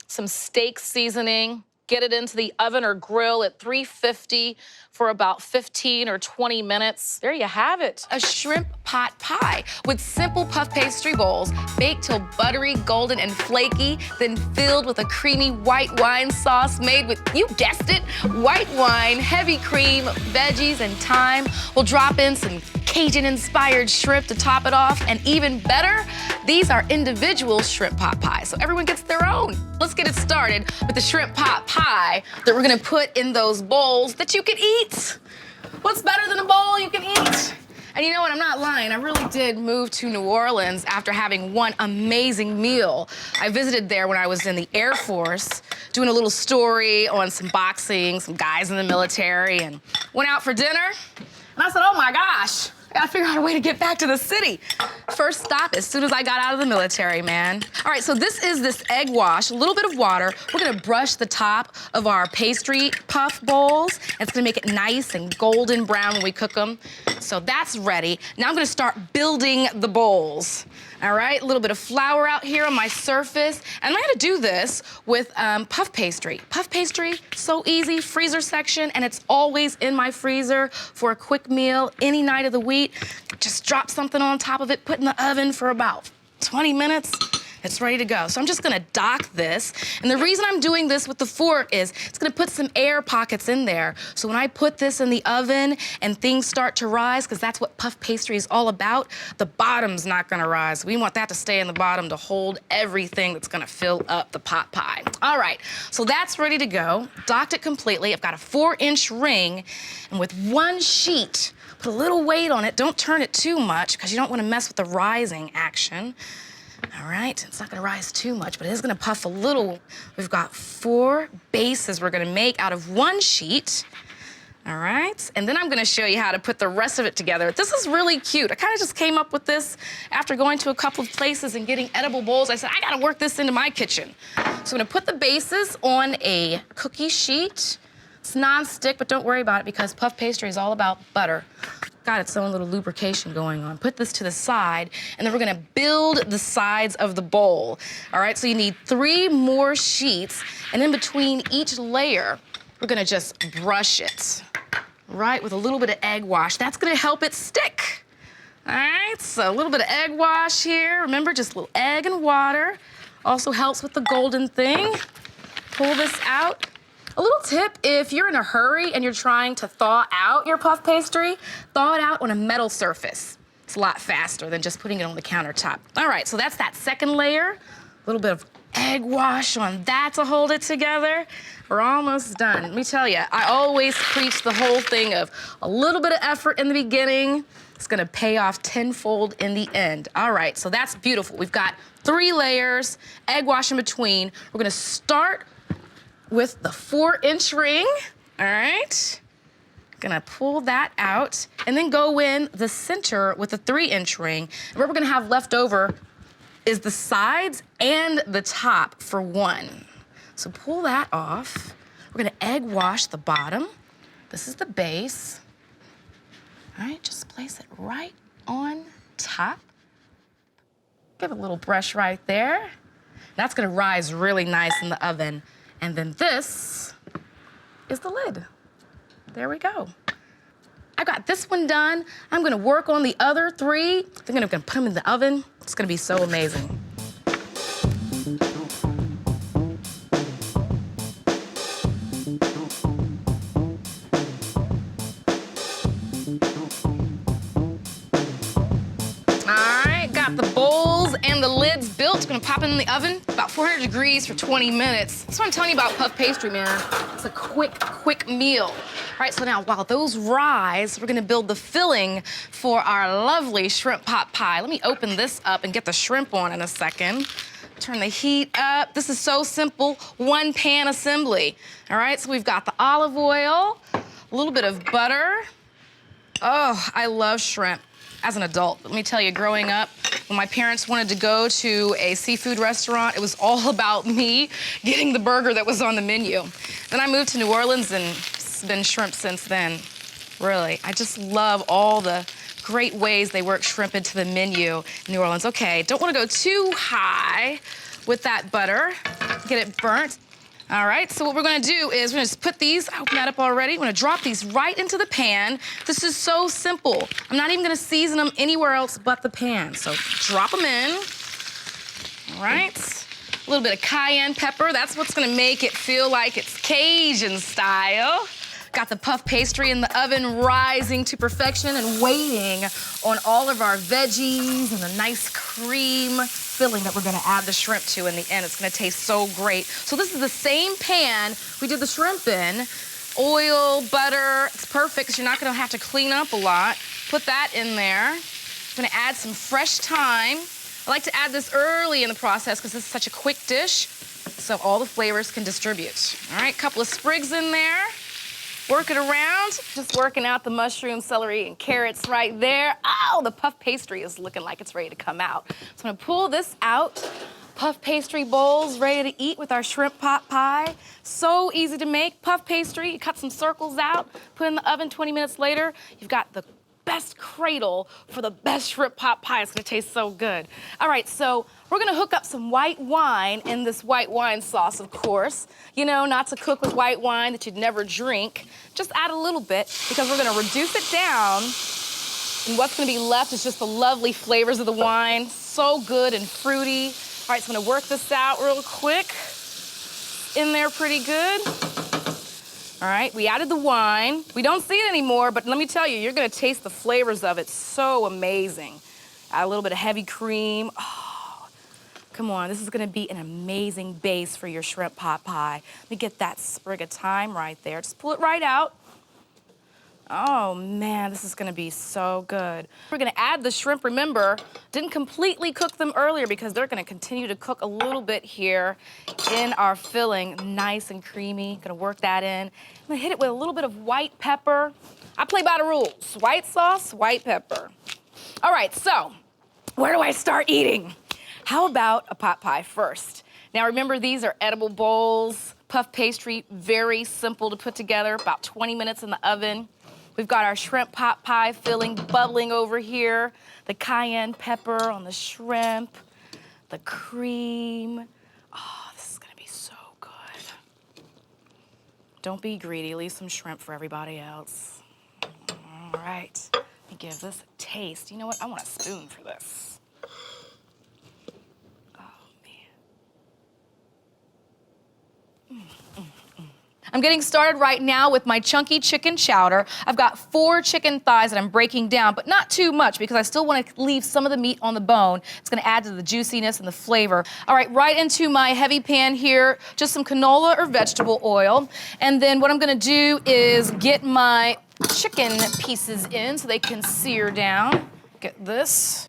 Speaker 1: some steak seasoning, get it into the oven or grill at 350 for about 15 or 20 minutes. There you have it, a shrimp pot pie with simple puff pastry bowls, baked till buttery, golden, and flaky, then filled with a creamy white wine sauce made with, you guessed it, white wine, heavy cream, veggies, and thyme. We'll drop in some Cajun-inspired shrimp to top it off, and even better, these are individual shrimp pot pies, so everyone gets their own. Let's get it started with the shrimp pot pie that we're gonna put in those bowls that you can eat. What's better than a bowl you can eat? And you know what, I'm not lying, I really did move to New Orleans after having one amazing meal. I visited there when I was in the Air Force, doing a little story on some boxing, some guys in the military, and went out for dinner. And I said, oh my gosh, I gotta figure out a way to get back to the city. First stop as soon as I got out of the military, man. All right, so this is this egg wash, a little bit of water. We're gonna brush the top of our pastry puff bowls. And it's gonna make it nice and golden brown when we cook them. So that's ready. Now I'm gonna start building the bowls. All right, a little bit of flour out here on my surface. And I'm gonna do this with puff pastry. Puff pastry, so easy, freezer section, and it's always in my freezer for a quick meal any night of the week. Just drop something on top of it, put in the oven for about 20 minutes. It's ready to go. So I'm just gonna dock this. And the reason I'm doing this with the fork is it's gonna put some air pockets in there. So when I put this in the oven and things start to rise, because that's what puff pastry is all about, the bottom's not gonna rise. We want that to stay in the bottom to hold everything that's gonna fill up the pot pie. All right, so that's ready to go. Docked it completely. I've got a 4-inch ring, and with one sheet, put a little weight on it. Don't turn it too much, because you don't wanna mess with the rising action. All right, it's not gonna rise too much, but it is gonna puff a little. We've got 4 bases we're gonna make out of one sheet. All right, and then I'm gonna show you how to put the rest of it together. This is really cute. I kinda just came up with this after going to a couple of places and getting edible bowls. I said, I gotta work this into my kitchen. So I'm gonna put the bases on a cookie sheet. It's non-stick, but don't worry about it because puff pastry is all about butter. Got its own little lubrication going on. Put this to the side, and then we're gonna build the sides of the bowl. All right, so you need 3 more sheets, and in between each layer, we're gonna just brush it, right, with a little bit of egg wash. That's gonna help it stick. All right, so a little bit of egg wash here. Remember, just a little egg and water. Also helps with the golden thing. Pull this out. A little tip, if you're in a hurry and you're trying to thaw out your puff pastry, thaw it out on a metal surface. It's a lot faster than just putting it on the countertop. All right, so that's that second layer. A little bit of egg wash on that to hold it together. We're almost done. Let me tell you, I always preach the whole thing of a little bit of effort in the beginning. It's gonna pay off tenfold in the end. All right, so that's beautiful. We've got 3 layers, egg wash in between. We're gonna start with the 4-inch ring, all right? Gonna pull that out and then go in the center with the 3-inch ring. And what we're gonna have left over is the sides and the top for 1. So pull that off. We're gonna egg wash the bottom. This is the base. All right, just place it right on top. Give it a little brush right there. That's gonna rise really nice in the oven. And then this is the lid. There we go. I got this one done. I'm gonna work on the other 3. I'm gonna put them in the oven. It's gonna be so amazing. All right, got the bowls and the lids built. Gonna pop it in the oven, about 400 degrees for 20 minutes. That's what I'm telling you about puff pastry, man. It's a quick meal. All right, so now while those rise, we're gonna build the filling for our lovely shrimp pot pie. Let me open this up and get the shrimp on in a second. Turn the heat up. This is so simple, 1 pan assembly. All right, so we've got the olive oil, a little bit of butter. Oh, I love shrimp. As an adult, let me tell you, growing up, When my parents wanted to go to a seafood restaurant, it was all about me getting the burger that was on the menu. Then I moved to New Orleans and it's been shrimp since then. Really, I just love all the great ways they work shrimp into the menu in New Orleans. Okay, don't want to go too high with that butter, get it burnt. All right, so what we're gonna do is we're gonna just put these, I opened that up already, we're gonna drop these right into the pan. This is so simple. I'm not even gonna season them anywhere else but the pan. So drop them in, all right. A little bit of cayenne pepper, that's what's gonna make it feel like it's Cajun style. Got the puff pastry in the oven rising to perfection and waiting on all of our veggies and the nice cream filling that we're gonna add the shrimp to in the end. It's gonna taste so great. So this is the same pan we did the shrimp in. Oil, butter, it's perfect because you're not gonna have to clean up a lot. Put that in there. I'm gonna add some fresh thyme. I like to add this early in the process because this is such a quick dish so all the flavors can distribute. All right, couple of sprigs in there. Work it around, just working out the mushroom, celery, and carrots right there. Oh, the puff pastry is looking like it's ready to come out. So I'm gonna pull this out. Puff pastry bowls ready to eat with our shrimp pot pie. So easy to make. Puff pastry, you cut some circles out, put in the oven 20 minutes later. You've got the best cradle for the best shrimp pot pie. It's gonna taste so good. All right, so we're gonna hook up some white wine in this white wine sauce, of course. You know, not to cook with white wine that you'd never drink. Just add a little bit because we're gonna reduce it down. And what's gonna be left is just the lovely flavors of the wine. So good and fruity. All right, so I'm gonna work this out real quick. In there pretty good. All right, we added the wine. We don't see it anymore, but let me tell you, you're gonna taste the flavors of it. So amazing. Add a little bit of heavy cream. Oh, come on, this is gonna be an amazing base for your shrimp pot pie. Let me get that sprig of thyme right there. Just pull it right out. Oh man, this is gonna be so good. We're gonna add the shrimp. Remember, didn't completely cook them earlier because they're gonna continue to cook a little bit here in our filling. Nice and creamy, gonna work that in. I'm gonna hit it with a little bit of white pepper. I play by the rules. White sauce, white pepper. All right, so where do I start eating? How about a pot pie first? Now remember, these are edible bowls. Puff pastry, very simple to put together, about 20 minutes in the oven. We've got our shrimp pot pie filling bubbling over here, the cayenne pepper on the shrimp, the cream. Oh, this is gonna be so good. Don't be greedy, leave some shrimp for everybody else. All right, let me give this a taste. You know what, I want a spoon for this. I'm getting started right now with my Chunky Chicken Chowder. I've got 4 chicken thighs that I'm breaking down, but not too much because I still want to leave some of the meat on the bone. It's gonna add to the juiciness and the flavor. All right, right into my heavy pan here, just some canola or vegetable oil. And then what I'm gonna do is get my chicken pieces in so they can sear down. Get this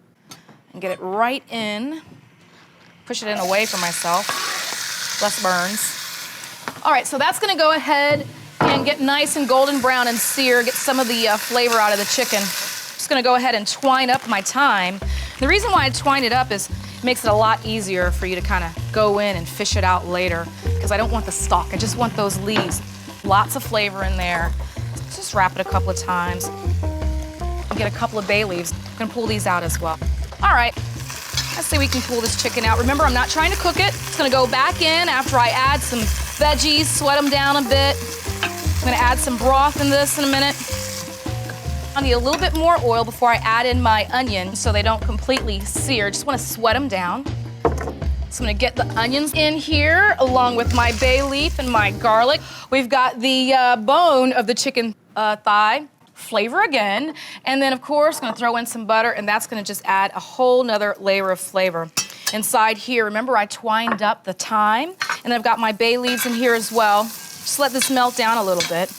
Speaker 1: and get it right in. Push it in away from myself, less burns. All right, so that's gonna go ahead and get nice and golden brown and sear, get some of the flavor out of the chicken. Just gonna go ahead and twine up my thyme. The reason why I twine it up is it makes it a lot easier for you to kind of go in and fish it out later because I don't want the stalk, I just want those leaves. Lots of flavor in there. Just wrap it a couple of times. I'll get a couple of bay leaves. I'm gonna pull these out as well. All right. Let's see, we can pull this chicken out. Remember, I'm not trying to cook it. It's gonna go back in after I add some veggies, sweat them down a bit. I'm gonna add some broth in this in a minute. I need a little bit more oil before I add in my onion so they don't completely sear. Just wanna sweat them down. So I'm gonna get the onions in here along with my bay leaf and my garlic. We've got the bone of the chicken thigh. Flavor again, and then of course gonna throw in some butter, and that's gonna just add a whole nother layer of flavor. Inside here, remember I twined up the thyme, and then I've got my bay leaves in here as well. Just let this melt down a little bit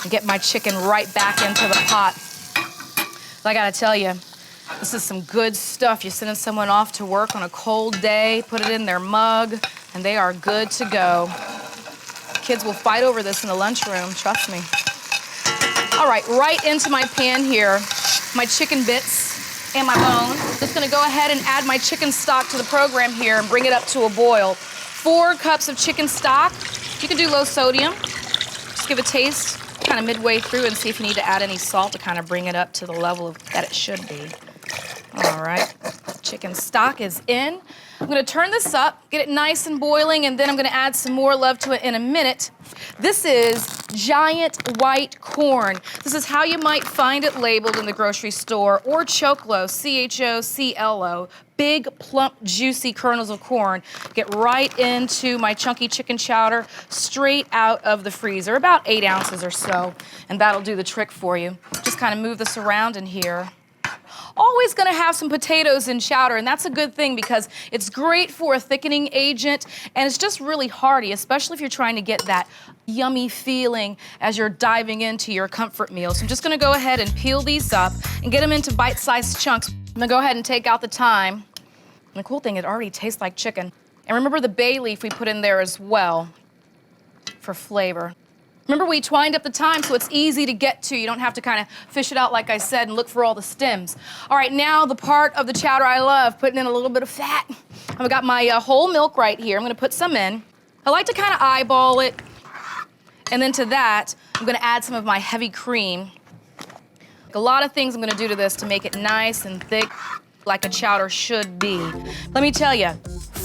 Speaker 1: and get my chicken right back into the pot. But I gotta tell you, this is some good stuff. You're sending someone off to work on a cold day, put it in their mug, and they are good to go. Kids will fight over this in the lunchroom, trust me. All right, right into my pan here, my chicken bits. and my bone. Just gonna go ahead and add my chicken stock to the program here and bring it up to a boil. 4 cups of chicken stock. You can do low sodium. Just give a taste kind of midway through and see if you need to add any salt to kind of bring it up to the level that it should be. All right, chicken stock is in. I'm gonna turn this up, get it nice and boiling, and then I'm gonna add some more love to it in a minute. This is giant white corn. This is how you might find it labeled in the grocery store, or choclo, C-H-O-C-L-O. Big, plump, juicy kernels of corn. Get right into my chunky chicken chowder, straight out of the freezer, about 8 ounces or so, and that'll do the trick for you. Just kind of move this around in here. Always gonna have some potatoes in chowder, and that's a good thing because it's great for a thickening agent, and it's just really hearty, especially if you're trying to get that yummy feeling as you're diving into your comfort meal. So I'm just gonna go ahead and peel these up and get them into bite-sized chunks. I'm gonna go ahead and take out the thyme. And the cool thing, it already tastes like chicken. And remember the bay leaf we put in there as well for flavor. Remember, we twined up the thyme so it's easy to get to. You don't have to kind of fish it out, like I said, and look for all the stems. All right, now the part of the chowder I love, putting in a little bit of fat. I've got my whole milk right here. I'm gonna put some in. I like to kind of eyeball it. And then to that, I'm gonna add some of my heavy cream. A lot of things I'm gonna do to this to make it nice and thick, like a chowder should be. Let me tell you,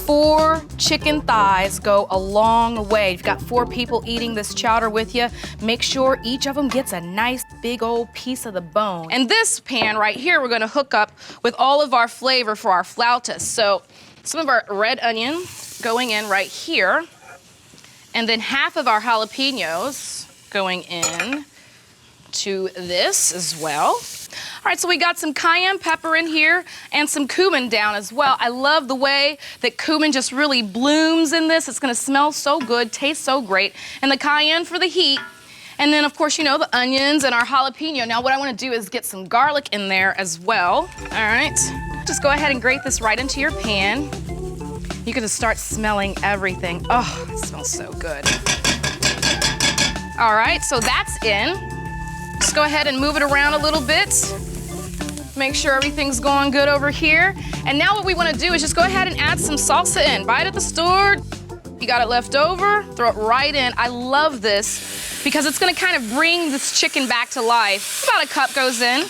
Speaker 1: 4 chicken thighs go a long way. You've got 4 people eating this chowder with you. Make sure each of them gets a nice big old piece of the bone. And this pan right here, we're gonna hook up with all of our flavor for our flautas. So some of our red onion going in right here. And then half of our jalapenos going in to this as well. All right, so we got some cayenne pepper in here and some cumin down as well. I love the way that cumin just really blooms in this. It's gonna smell so good, taste so great. And the cayenne for the heat. And then, of course, you know, the onions and our jalapeno. Now, what I wanna do is get some garlic in there as well. All right, just go ahead and grate this right into your pan. You're gonna start smelling everything. Oh, it smells so good. All right, so that's in. Just go ahead and move it around a little bit. Make sure everything's going good over here. And now what we wanna do is just go ahead and add some salsa in. Buy it at the store. You got it left over, throw it right in. I love this because it's gonna kind of bring this chicken back to life. About a cup goes in.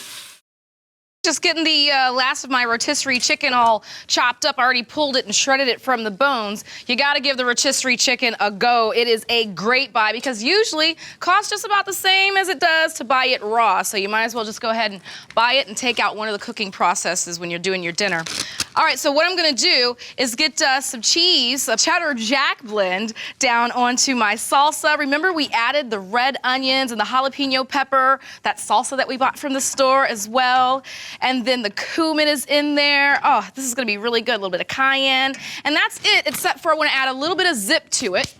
Speaker 1: Just getting the last of my rotisserie chicken all chopped up. I already pulled it and shredded it from the bones. You gotta give the rotisserie chicken a go. It is a great buy because usually costs just about the same as it does to buy it raw. So you might as well just go ahead and buy it and take out one of the cooking processes when you're doing your dinner. All right, so what I'm gonna do is get some cheese, a cheddar jack blend down onto my salsa. Remember we added the red onions and the jalapeno pepper, that salsa that we bought from the store as well. And then the cumin is in there. Oh, this is gonna be really good. A little bit of cayenne. And that's it, except for I wanna add a little bit of zip to it,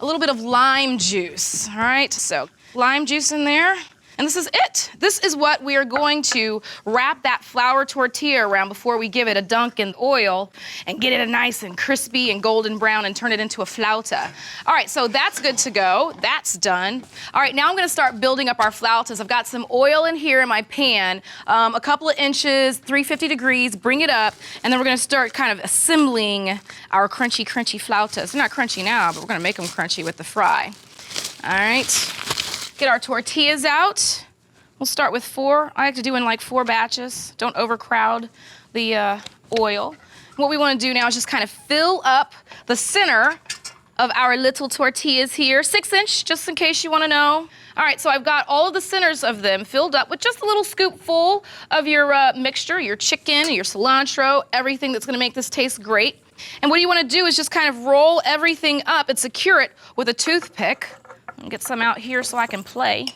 Speaker 1: a little bit of lime juice, all right? So lime juice in there. And this is it. This is what we are going to wrap that flour tortilla around before we give it a dunk in oil and get it nice and crispy and golden brown and turn it into a flauta. All right, so that's good to go. That's done. All right, now I'm gonna start building up our flautas. I've got some oil in here in my pan, a couple of inches, 350 degrees, bring it up, and then we're gonna start kind of assembling our crunchy, crunchy flautas. They're not crunchy now, but we're gonna make them crunchy with the fry. All right. Get our tortillas out. We'll start with 4. I like to do in like 4 batches. Don't overcrowd the oil. What we want to do now is just kind of fill up the center of our little tortillas here. 6-inch, just in case you want to know. All right, so I've got all of the centers of them filled up with just a little scoop full of your mixture, your chicken, your cilantro, everything that's going to make this taste great. And what you want to do is just kind of roll everything up and secure it with a toothpick. I'll get some out here so I can play.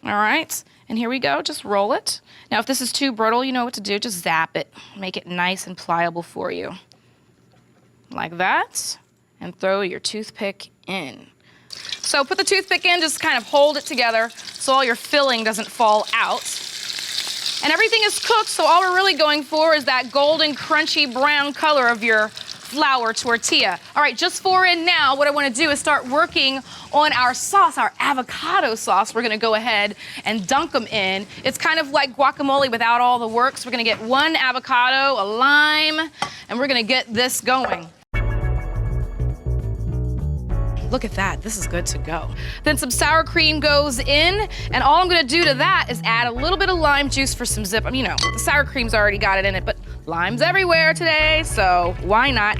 Speaker 1: All right, and here we go, just roll it. Now, if this is too brittle, you know what to do, just zap it. Make it nice and pliable for you. Like that, and throw your toothpick in. So put the toothpick in, just kind of hold it together so all your filling doesn't fall out. And everything is cooked, so all we're really going for is that golden, crunchy brown color of your flour tortilla. All right, just 4 in now. What I want to do is start working on our sauce, our avocado sauce, we're gonna go ahead and dunk them in. It's kind of like guacamole without all the works. We're gonna get 1 avocado, a lime, and we're gonna get this going. Look at that, this is good to go. Then some sour cream goes in, and all I'm gonna do to that is add a little bit of lime juice for some zip. I mean, you know, the sour cream's already got it in it, but lime's everywhere today, so why not?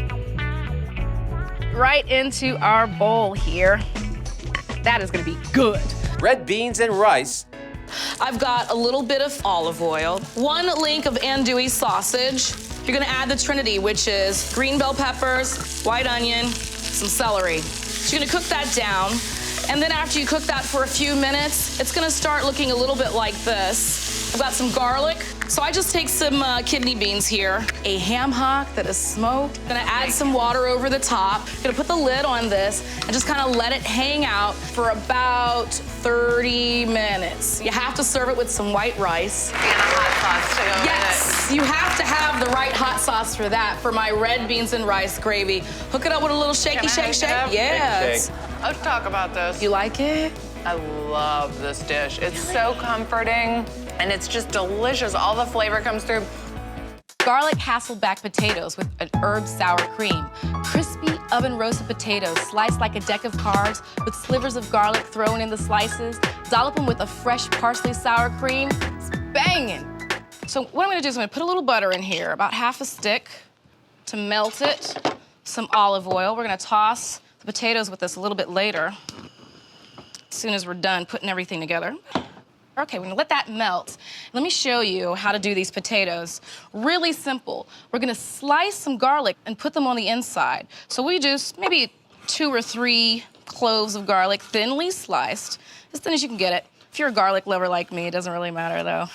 Speaker 1: Right into our bowl here. That is gonna be good.
Speaker 2: Red beans and rice.
Speaker 1: I've got a little bit of olive oil, 1 link of andouille sausage. You're gonna add the trinity, which is green bell peppers, white onion, some celery. So you're gonna cook that down, and then after you cook that for a few minutes, it's gonna start looking a little bit like this. I've got some garlic, so I just take some kidney beans here, a ham hock that is smoked. I'm gonna add some water over the top. I'm gonna put the lid on this and just kind of let it hang out for about 30 minutes. You have to serve it with some white rice.
Speaker 3: And a hot sauce to go with
Speaker 1: Yes, you have to have the right hot sauce for that, for my red beans and rice gravy. Hook it up with a little shaky,
Speaker 3: Can I
Speaker 1: shake,
Speaker 3: hook it
Speaker 1: shake.
Speaker 3: up?
Speaker 1: Yes.
Speaker 2: Shake.
Speaker 3: Let's talk about this.
Speaker 1: You like it?
Speaker 3: I love this dish. It's so comforting, and it's just delicious. All the flavor comes through.
Speaker 1: Garlic Hasselback potatoes with an herb sour cream. Crispy oven roasted potatoes sliced like a deck of cards with slivers of garlic thrown in the slices. Dollop them with a fresh parsley sour cream. It's banging. So what I'm gonna do is I'm gonna put a little butter in here, about half a stick to melt it. Some olive oil. We're gonna toss the potatoes with this a little bit later, as soon as we're done putting everything together. Okay, we're gonna let that melt. Let me show you how to do these potatoes. Really simple. We're gonna slice some garlic and put them on the inside. So we just maybe 2 or 3 cloves of garlic, thinly sliced, as thin as you can get it. If you're a garlic lover like me, it doesn't really matter though.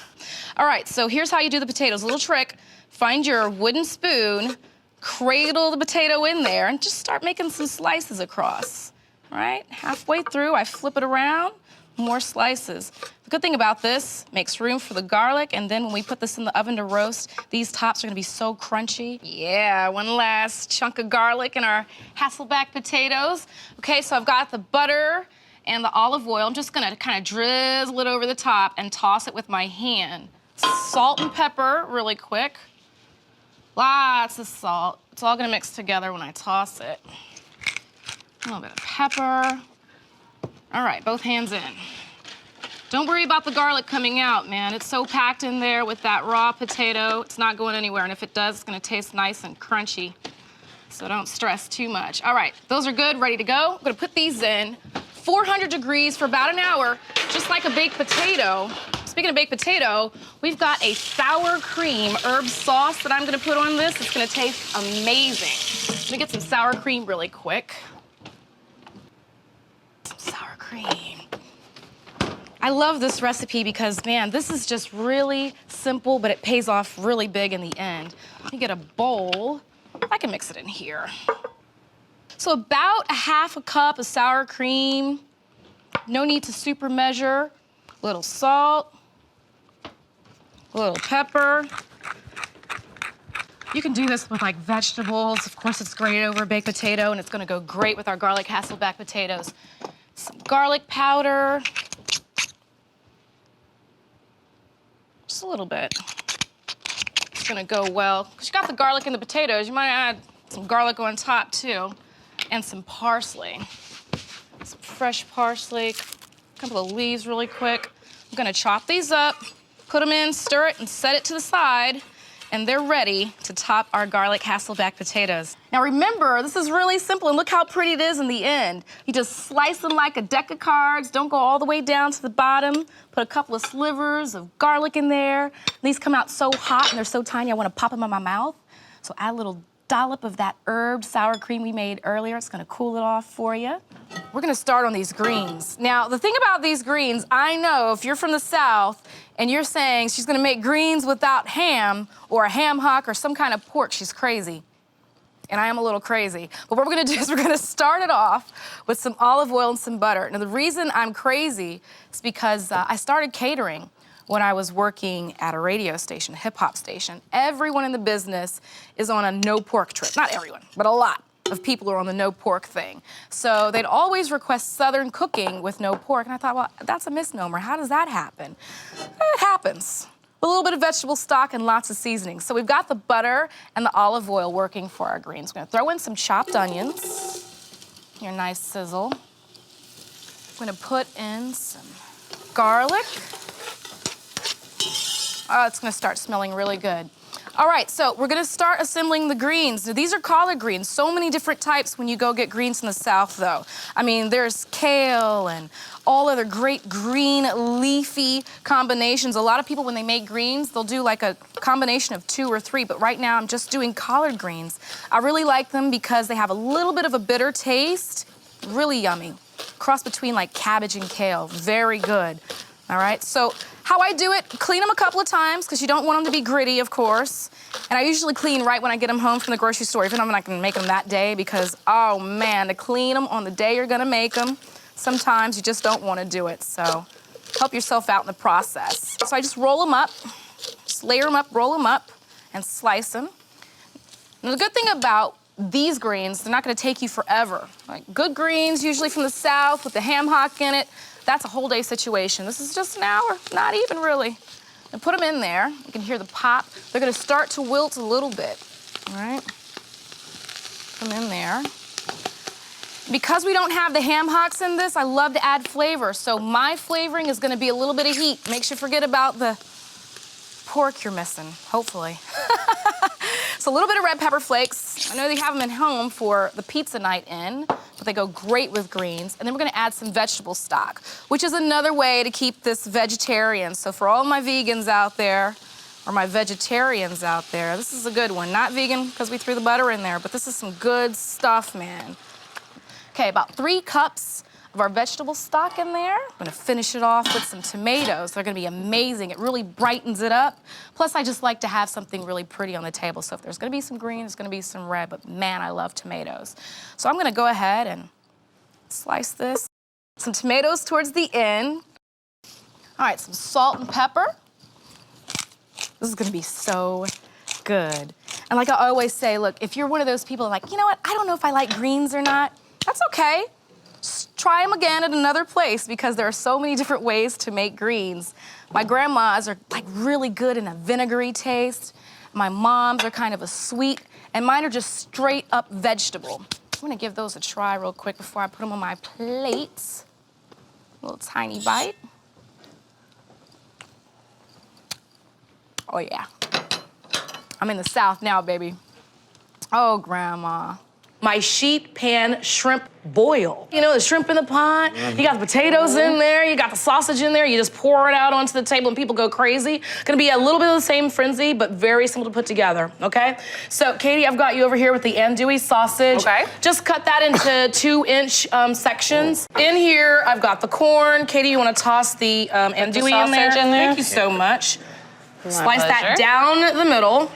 Speaker 1: All right, so here's how you do the potatoes. A little trick, find your wooden spoon, cradle the potato in there, and just start making some slices across. All right, halfway through, I flip it around, more slices. The good thing about this, makes room for the garlic, and then when we put this in the oven to roast, these tops are gonna be so crunchy. Yeah, 1 last chunk of garlic in our Hasselback potatoes. Okay, so I've got the butter and the olive oil. I'm just gonna kind of drizzle it over the top and toss it with my hand. Salt and pepper, really quick. Lots of salt. It's all gonna mix together when I toss it. A little bit of pepper. All right, both hands in. Don't worry about the garlic coming out, man. It's so packed in there with that raw potato. It's not going anywhere, and if it does, it's gonna taste nice and crunchy. So don't stress too much. All right, those are good, ready to go. I'm gonna put these in 400 degrees for about an hour, just like a baked potato. Speaking of baked potato, we've got a sour cream herb sauce that I'm gonna put on this. It's gonna taste amazing. Let me get some sour cream really quick. Some sour cream. I love this recipe because, man, this is just really simple, but it pays off really big in the end. Let me get a bowl. I can mix it in here. So about a half a cup of sour cream. No need to super measure. A little salt, a little pepper. You can do this with like vegetables. Of course, it's great over a baked potato, and it's gonna go great with our garlic Hasselback potatoes. Some garlic powder. Just a little bit. It's gonna go well. Because you got the garlic in the potatoes, you might add some garlic on top too. And some parsley. Some fresh parsley, a couple of leaves really quick. I'm gonna chop these up, put them in, stir it, and set it to the side, and they're ready to top our garlic Hasselback potatoes. Now remember, this is really simple, and look how pretty it is in the end. You just slice them like a deck of cards, don't go all the way down to the bottom. Put a couple of slivers of garlic in there. These come out so hot and they're so tiny, I wanna pop them in my mouth. So add a little dollop of that herb sour cream we made earlier. It's gonna cool it off for you. We're gonna start on these greens. Now, the thing about these greens, I know if you're from the South and you're saying she's gonna make greens without ham or a ham hock or some kind of pork, she's crazy. And I am a little crazy. But what we're gonna do is we're gonna start it off with some olive oil and some butter. Now, the reason I'm crazy is because I started catering when I was working at a radio station, a hip hop station. Everyone in the business is on a no pork trip. Not everyone, but a lot. of people who are on the no pork thing. So they'd always request Southern cooking with no pork. And I thought, well, that's a misnomer. How does that happen? It happens. A little bit of vegetable stock and lots of seasoning. So we've got the butter and the olive oil working for our greens. We're gonna throw in some chopped onions. Your nice sizzle. I'm gonna put in some garlic. Oh, it's gonna start smelling really good. All right, so we're gonna start assembling the greens. Now, these are collard greens. So many different types when you go get greens in the South, though. I mean, there's kale and all other great green leafy combinations. A lot of people, when they make greens, they'll do like a combination of 2 or 3, but right now I'm just doing collard greens. I really like them because they have a little bit of a bitter taste. Really yummy. Cross between like cabbage and kale. Very good. All right, so how I do it, clean them a couple of times because you don't want them to be gritty, of course. And I usually clean right when I get them home from the grocery store, even if I'm not gonna make them that day because, oh man, to clean them on the day you're gonna make them, sometimes you just don't wanna do it. So help yourself out in the process. So I just roll them up, just layer them up, roll them up, and slice them. And the good thing about these greens, they're not gonna take you forever. Like good greens, usually from the South with the ham hock in it, that's a whole day situation. This is just an hour, not even really. And put them in there. You can hear the pop. They're gonna start to wilt a little bit, all right? Put them in there. Because we don't have the ham hocks in this, I love to add flavor. So my flavoring is gonna be a little bit of heat. Makes you forget about the pork you're missing, hopefully. So a little bit of red pepper flakes. I know they have them at home for the pizza night in, but they go great with greens. And then we're gonna add some vegetable stock, which is another way to keep this vegetarian. So for all my vegans out there, or my vegetarians out there, this is a good one. Not vegan because we threw the butter in there, but this is some good stuff, man. Okay, about 3 cups of our vegetable stock in there. I'm gonna finish it off with some tomatoes. They're gonna be amazing. It really brightens it up. Plus, I just like to have something really pretty on the table. So if there's gonna be some green, there's gonna be some red, but man, I love tomatoes. So I'm gonna go ahead and slice this. Some tomatoes towards the end. All right, some salt and pepper. This is gonna be so good. And like I always say, look, if you're one of those people like, you know what, I don't know if I like greens or not, that's okay. Just try them again at another place because there are so many different ways to make greens. My grandmas are like really good in a vinegary taste. My mom's are kind of a sweet, and mine are just straight up vegetable. I'm gonna give those a try real quick before I put them on my plates. A little tiny bite. Oh yeah. I'm in the South now, baby. Oh, Grandma. My sheet pan shrimp boil. You know, the shrimp in the pot, you got the potatoes in there, you got the sausage in there, you just pour it out onto the table and people go crazy. Gonna be a little bit of the same frenzy, but very simple to put together, okay? So, Katie, I've got you over here with the andouille sausage.
Speaker 3: Okay.
Speaker 1: Just cut that into 2-inch sections. In here, I've got the corn. Katie, you wanna toss the andouille in there? Thank you so much. Slice that down the middle.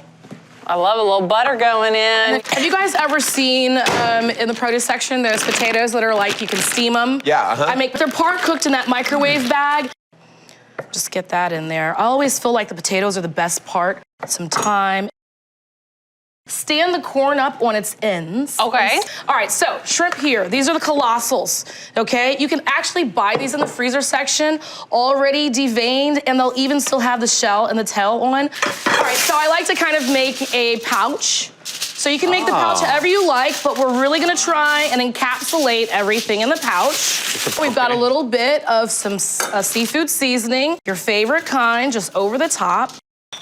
Speaker 3: I love a little butter going in.
Speaker 1: Have you guys ever seen in the produce section those potatoes that are like you can steam them?
Speaker 4: Yeah,
Speaker 1: They're part cooked in that microwave bag. Just get that in there. I always feel like the potatoes are the best part. Some thyme. Stand the corn up on its ends.
Speaker 3: Okay.
Speaker 1: All right, so shrimp here. These are the colossals, okay? You can actually buy these in the freezer section, already deveined, and they'll even still have the shell and the tail on. All right, so I like to kind of make a pouch. So you can make the pouch however you like, but we're really gonna try and encapsulate everything in the pouch. We've got a little bit of some seafood seasoning, your favorite kind, just over the top.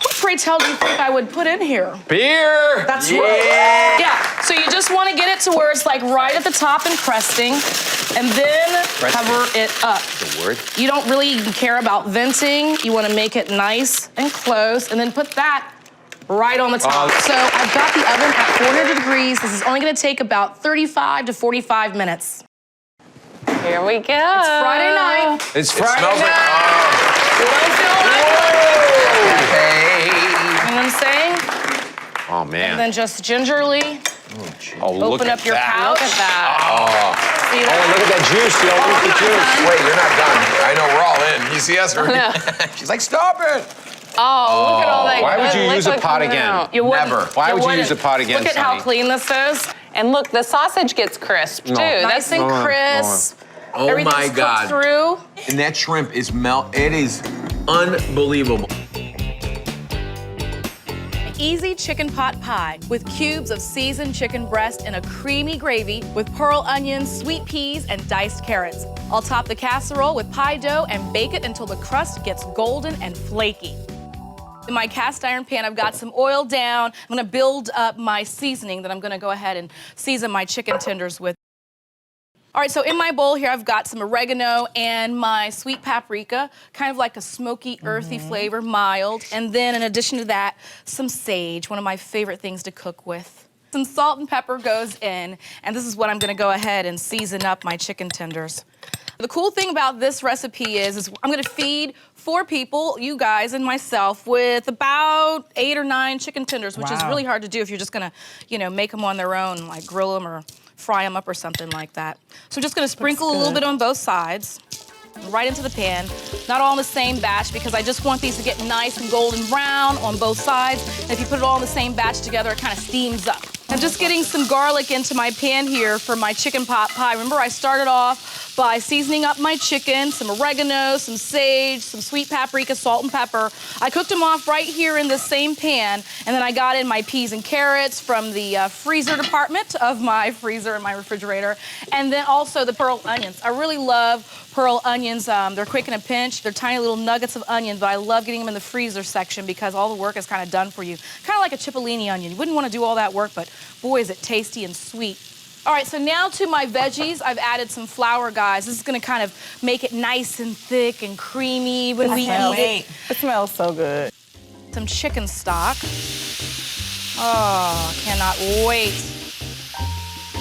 Speaker 1: What, pray tell, do you think I would put in here?
Speaker 2: Beer!
Speaker 1: That's right. Yeah, so you just want to get it to where it's like right at the top and cresting, and then cover it up.
Speaker 2: The word.
Speaker 1: You don't really care about venting. You want to make it nice and close, and then put that right on the top. So I've got the oven at 400 degrees. This is only going to take about 35 to 45 minutes.
Speaker 3: Here we go.
Speaker 1: It's Friday night.
Speaker 2: It's Friday
Speaker 4: smells like,
Speaker 2: night.
Speaker 1: You don't feel like you know what I'm saying?
Speaker 2: Oh, man.
Speaker 1: And then just gingerly
Speaker 2: look
Speaker 1: open
Speaker 2: at
Speaker 1: up your
Speaker 2: that.
Speaker 1: pouch.
Speaker 3: Look at that.
Speaker 1: See
Speaker 2: Oh,
Speaker 1: that?
Speaker 2: look at that juice. You don't look at the juice.
Speaker 4: Wait, you're not done. I know, we're all in. You see us? She's like, stop it.
Speaker 3: Oh, look at all that
Speaker 2: Why would
Speaker 3: good
Speaker 2: you use a
Speaker 3: liquid
Speaker 2: pot
Speaker 3: coming
Speaker 2: again?
Speaker 3: out.
Speaker 1: You wouldn't.
Speaker 4: Never.
Speaker 2: Why
Speaker 1: You
Speaker 2: would you
Speaker 1: wouldn't.
Speaker 2: use a pot again,
Speaker 1: Look at how
Speaker 2: Sonny?
Speaker 1: clean this is.
Speaker 3: And look, the sausage gets crisp too.
Speaker 1: Nice and crisp.
Speaker 4: Oh
Speaker 1: Everything's
Speaker 4: my
Speaker 1: cooked
Speaker 4: God.
Speaker 1: through.
Speaker 4: And that shrimp is it is unbelievable.
Speaker 1: Easy chicken pot pie with cubes of seasoned chicken breast and a creamy gravy with pearl onions, sweet peas, and diced carrots. I'll top the casserole with pie dough and bake it until the crust gets golden and flaky. In my cast iron pan, I've got some oil down. I'm gonna build up my seasoning that I'm gonna go ahead and season my chicken tenders with. All right, so in my bowl here, I've got some oregano and my sweet paprika, kind of like a smoky, earthy flavor, mild. And then in addition to that, some sage, one of my favorite things to cook with. Some salt and pepper goes in, and this is what I'm gonna go ahead and season up my chicken tenders. The cool thing about this recipe is I'm gonna feed 4 people, you guys and myself, with about 8 or 9 chicken tenders, which is really hard to do if you're just gonna, make them on their own, like grill them or fry them up or something like that. So I'm just gonna sprinkle a little bit on both sides, right into the pan. Not all in the same batch because I just want these to get nice and golden brown on both sides. And if you put it all in the same batch together, it kind of steams up. I'm just getting some garlic into my pan here for my chicken pot pie. Remember, I started off by seasoning up my chicken, some oregano, some sage, some sweet paprika, salt and pepper. I cooked them off right here in this same pan, and then I got in my peas and carrots from the freezer department of my freezer and my refrigerator, and then also the pearl onions. I really love pearl onions. They're quick in a pinch. They're tiny little nuggets of onion, but I love getting them in the freezer section because all the work is kind of done for you. Kind of like a cipollini onion. You wouldn't want to do all that work, but boy, is it tasty and sweet. All right, so now to my veggies, I've added some flour, guys. This is gonna kind of make it nice and thick and creamy when we eat it.
Speaker 5: It smells so good.
Speaker 1: Some chicken stock. Oh, cannot wait.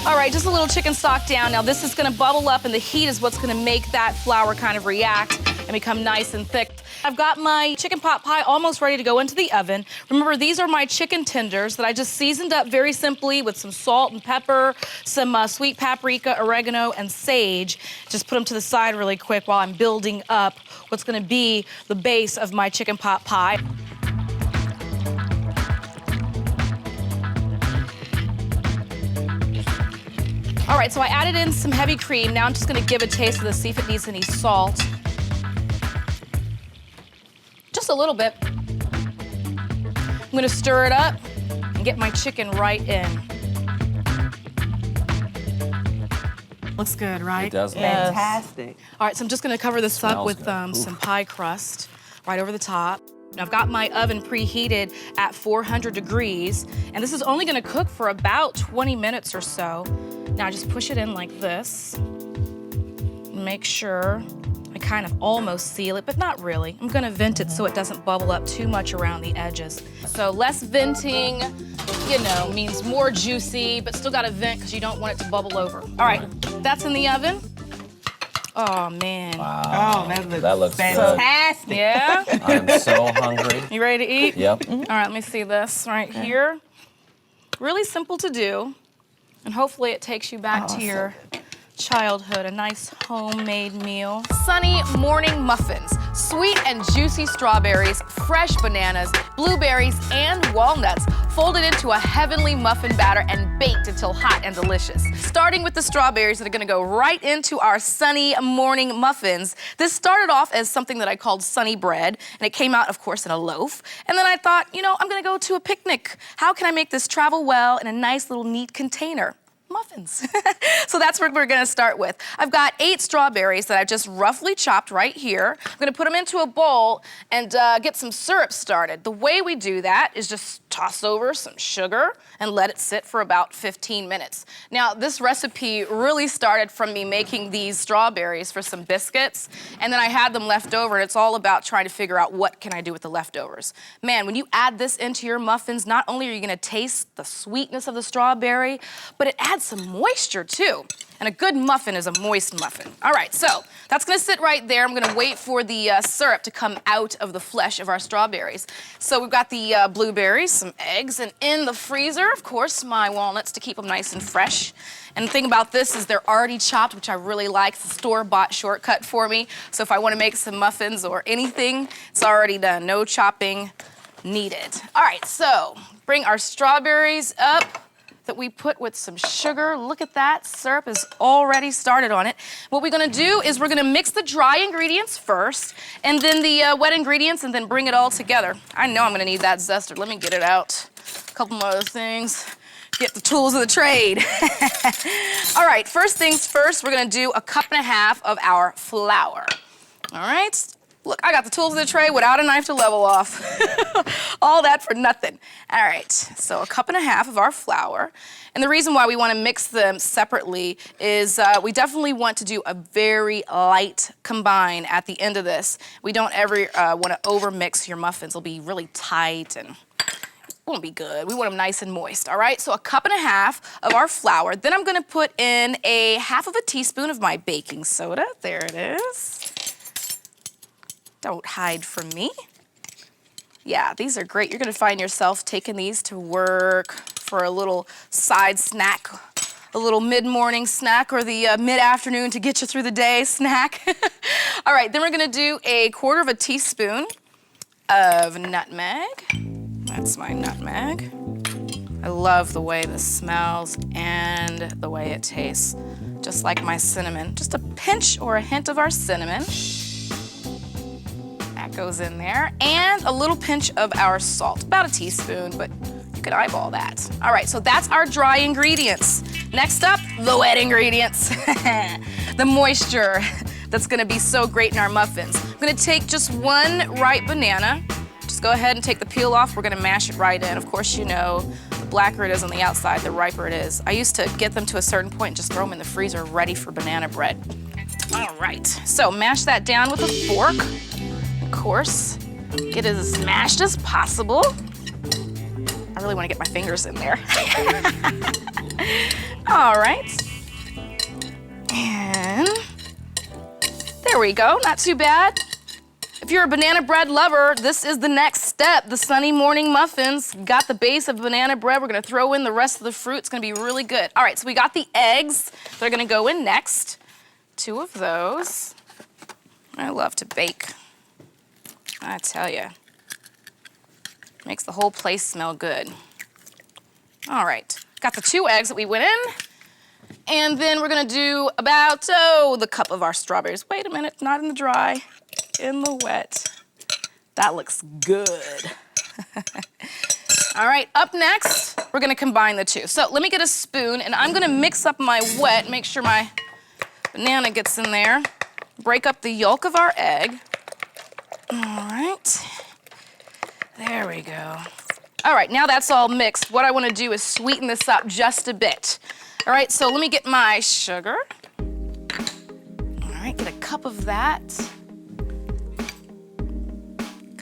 Speaker 1: All right, just a little chicken stock down. Now this is gonna bubble up and the heat is what's gonna make that flour kind of react and become nice and thick. I've got my chicken pot pie almost ready to go into the oven. Remember, these are my chicken tenders that I just seasoned up very simply with some salt and pepper, some sweet paprika, oregano, and sage. Just put them to the side really quick while I'm building up what's gonna be the base of my chicken pot pie. All right, so I added in some heavy cream. Now I'm just gonna give a taste of this, see if it needs any salt. Just a little bit. I'm gonna stir it up and get my chicken right in. Looks good, right?
Speaker 2: It does.
Speaker 5: Fantastic.
Speaker 1: All right, so I'm just gonna cover this up
Speaker 2: Smells
Speaker 1: with
Speaker 2: good.
Speaker 1: some pie crust right over the top. Now I've got my oven preheated at 400 degrees, and this is only gonna cook for about 20 minutes or so. Now I just push it in like this. Make sure I kind of almost seal it, but not really. I'm gonna vent it so it doesn't bubble up too much around the edges. So less venting, means more juicy, but still gotta vent because you don't want it to bubble over. All right, that's in the oven. Oh, man.
Speaker 5: Wow. Oh, that looks fantastic.
Speaker 1: Yeah?
Speaker 2: I'm so hungry.
Speaker 1: You ready to eat?
Speaker 2: Yep.
Speaker 1: All right, let me see this right here. Really simple to do, and hopefully it takes you back to your childhood, a nice homemade meal. Sunny morning muffins, sweet and juicy strawberries, fresh bananas, blueberries, and walnuts, folded into a heavenly muffin batter and baked until hot and delicious. Starting with the strawberries that are gonna go right into our sunny morning muffins. This started off as something that I called sunny bread, and it came out, of course, in a loaf. And then I thought, I'm gonna go to a picnic. How can I make this travel well in a nice little neat container? Muffins. So that's what we're gonna start with. I've got 8 strawberries that I've just roughly chopped right here. I'm gonna put them into a bowl and get some syrup started. The way we do that is just toss over some sugar and let it sit for about 15 minutes. Now, this recipe really started from me making these strawberries for some biscuits, and then I had them left over, and it's all about trying to figure out what can I do with the leftovers. Man, when you add this into your muffins, not only are you gonna taste the sweetness of the strawberry, but it adds some moisture too. And a good muffin is a moist muffin. All right, so that's gonna sit right there. I'm gonna wait for the syrup to come out of the flesh of our strawberries. So we've got the blueberries, some eggs, and in the freezer, of course, my walnuts to keep them nice and fresh. And the thing about this is they're already chopped, which I really like. It's a store-bought shortcut for me. So if I wanna make some muffins or anything, it's already done. No chopping needed. All right, so bring our strawberries up. that we put with some sugar. Look at that, syrup is already started on it. What we're gonna do is we're gonna mix the dry ingredients first, and then the wet ingredients, and then bring it all together. I know I'm gonna need that zester. Let me get it out. A couple more other things. Get the tools of the trade. All right, first things first, we're gonna do 1.5 cups of our flour. All right, look, I got the tools of the trade without a knife to level off. All that for nothing. All right, so 1.5 cups of our flour. And the reason why we wanna mix them separately is we definitely want to do a very light combine at the end of this. We don't ever wanna overmix your muffins. They'll be really tight and won't be good. We want them nice and moist, all right? So 1.5 cups of our flour. Then I'm gonna put in 1/2 teaspoon of my baking soda. There it is. Don't hide from me. Yeah, these are great. You're gonna find yourself taking these to work for a little side snack, a little mid-morning snack, or the mid-afternoon to get you through the day snack. All right, then we're gonna do 1/4 teaspoon of nutmeg. That's my nutmeg. I love the way this smells and the way it tastes, just like my cinnamon. Just a pinch or a hint of our cinnamon. That goes in there. And a little pinch of our salt, about 1 teaspoon, but you could eyeball that. All right, so that's our dry ingredients. Next up, the wet ingredients. The moisture that's gonna be so great in our muffins. I'm gonna take just 1 ripe banana. Just go ahead and take the peel off. We're gonna mash it right in. Of course, you know, the blacker it is on the outside, the riper it is. I used to get them to a certain point and just throw them in the freezer ready for banana bread. All right, so mash that down with a fork. Of course, get it as mashed as possible. I really wanna get my fingers in there. All right. And there we go, not too bad. If you're a banana bread lover, this is the next step. The sunny morning muffins. Got the base of banana bread. We're gonna throw in the rest of the fruit. It's gonna be really good. All right, so we got the eggs. They're gonna go in next. 2 of those. I love to bake. I tell you. Makes the whole place smell good. All right, got the 2 eggs that we went in. And then we're gonna do about, the cup of our strawberries. Wait a minute, not in the dry. In the wet. That looks good. All right, up next, we're gonna combine the 2. So let me get a spoon, and I'm gonna mix up my wet, make sure my banana gets in there. Break up the yolk of our egg. All right, there we go. All right, now that's all mixed. What I wanna do is sweeten this up just a bit. All right, so let me get my sugar. All right, get a cup of that.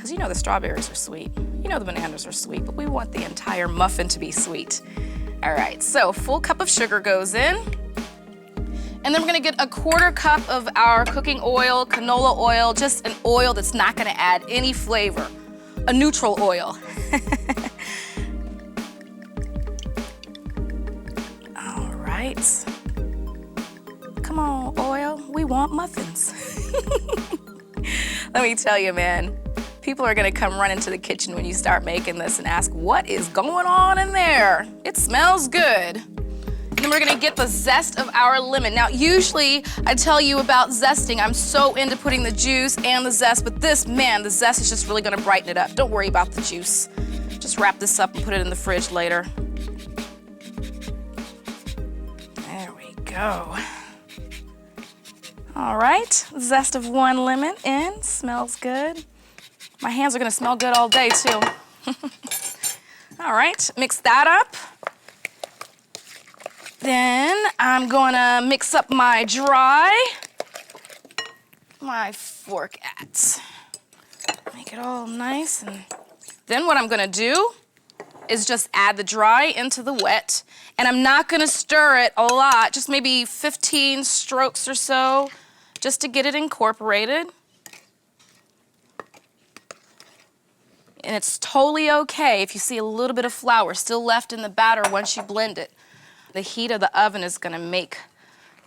Speaker 1: You know the strawberries are sweet. You know the bananas are sweet, but we want the entire muffin to be sweet. All right, so full cup of sugar goes in. And then we're gonna get 1/4 cup of our cooking oil, canola oil, just an oil that's not gonna add any flavor. A neutral oil. All right. Come on, oil, we want muffins. Let me tell you, man. People are gonna come run into the kitchen when you start making this and ask, what is going on in there? It smells good. Then we're gonna get the zest of our lemon. Now, usually I tell you about zesting. I'm so into putting the juice and the zest, but this, man, the zest is just really gonna brighten it up. Don't worry about the juice. Just wrap this up and put it in the fridge later. There we go. All right, zest of 1 lemon in, smells good. My hands are gonna smell good all day too. All right, mix that up. Then I'm gonna mix up my dry. My fork at. Make it all nice. And then what I'm gonna do is just add the dry into the wet. And I'm not gonna stir it a lot, just maybe 15 strokes or so, just to get it incorporated. And it's totally okay if you see a little bit of flour still left in the batter once you blend it. The heat of the oven is gonna make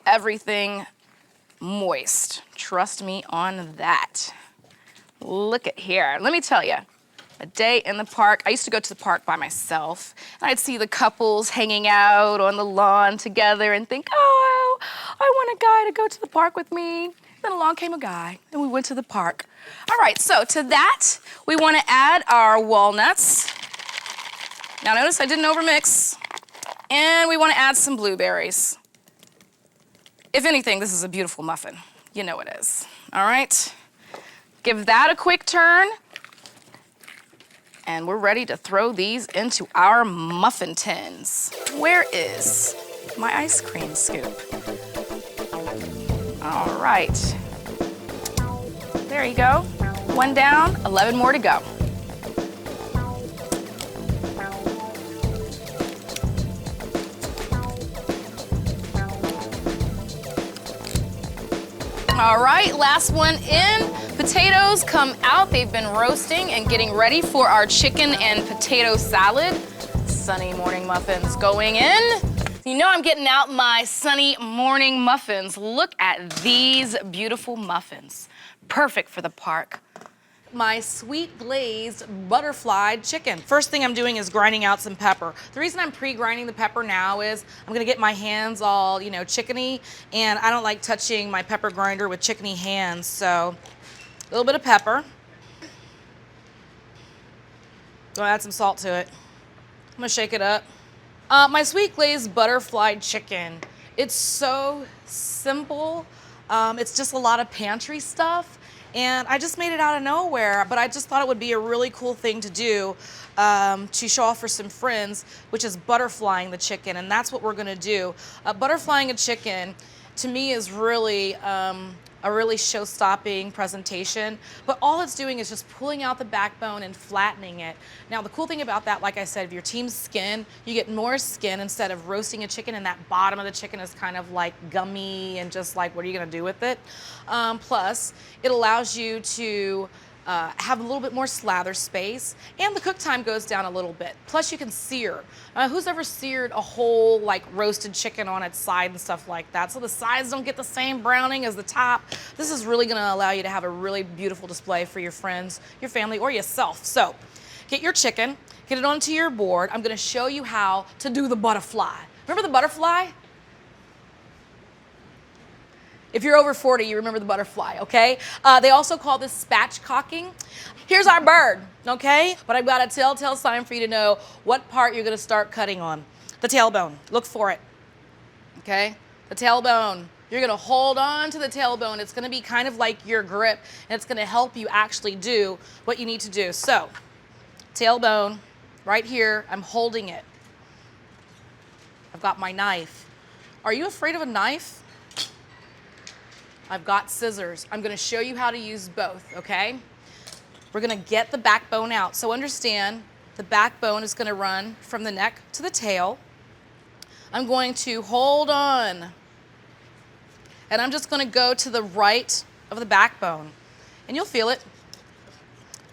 Speaker 1: everything moist. Trust me on that. Look at here. Let me tell you, A day in the park. I used to go to the park by myself, and I'd see the couples hanging out on the lawn together and think, oh, I want a guy to go to the park with me. Then along came a guy, and we went to the park. All right, so to that, we want to add our walnuts. Now notice I didn't overmix. And we want to add some blueberries. If anything, this is a beautiful muffin. You know it is. All right? Give that a quick turn. And we're ready to throw these into our muffin tins. Where is my ice cream scoop? All right. There you go. 1 down, 11 more to go. All right, last one in. Potatoes come out. They've been roasting and getting ready for our chicken and potato salad. Sunny morning muffins going in. You know I'm getting out my sunny morning muffins. Look at these beautiful muffins. Perfect for the park. My sweet glazed butterflied chicken. First thing I'm doing is grinding out some pepper. The reason I'm pre-grinding the pepper now is I'm gonna get my hands all, chickeny, and I don't like touching my pepper grinder with chickeny hands, so a little bit of pepper. Gonna add some salt to it. I'm gonna shake it up. My sweet glazed butterflied chicken. It's so simple. It's just a lot of pantry stuff. And I just made it out of nowhere, but I just thought it would be a really cool thing to do to show off for some friends, which is butterflying the chicken, and that's what we're gonna do. Butterflying a chicken, to me, is really a really show-stopping presentation, but all it's doing is just pulling out the backbone and flattening it. Now, the cool thing about that, like I said, if your team's skin, you get more skin instead of roasting a chicken and that bottom of the chicken is kind of like gummy and just like, what are you gonna do with it? Plus, it allows you to have a little bit more slather space, and the cook time goes down a little bit. Plus, you can sear. Who's ever seared a whole like roasted chicken on its side and stuff like that? So the sides don't get the same browning as the top. This is really gonna allow you to have a really beautiful display for your friends, your family, or yourself. So get your chicken, get it onto your board. I'm gonna show you how to do the butterfly. Remember the butterfly? If you're over 40, you remember the butterfly, okay? They also call this spatchcocking. Here's our bird, okay? But I've got a telltale sign for you to know what part you're gonna start cutting on. The tailbone, look for it, okay? The tailbone. You're gonna hold on to the tailbone. It's gonna be kind of like your grip, and it's gonna help you actually do what you need to do. So, tailbone, right here, I'm holding it. I've got my knife. Are you afraid of a knife? I've got scissors. I'm gonna show you how to use both, okay? We're gonna get the backbone out. So understand, the backbone is gonna run from the neck to the tail. I'm going to hold on, and I'm just gonna go to the right of the backbone, and you'll feel it.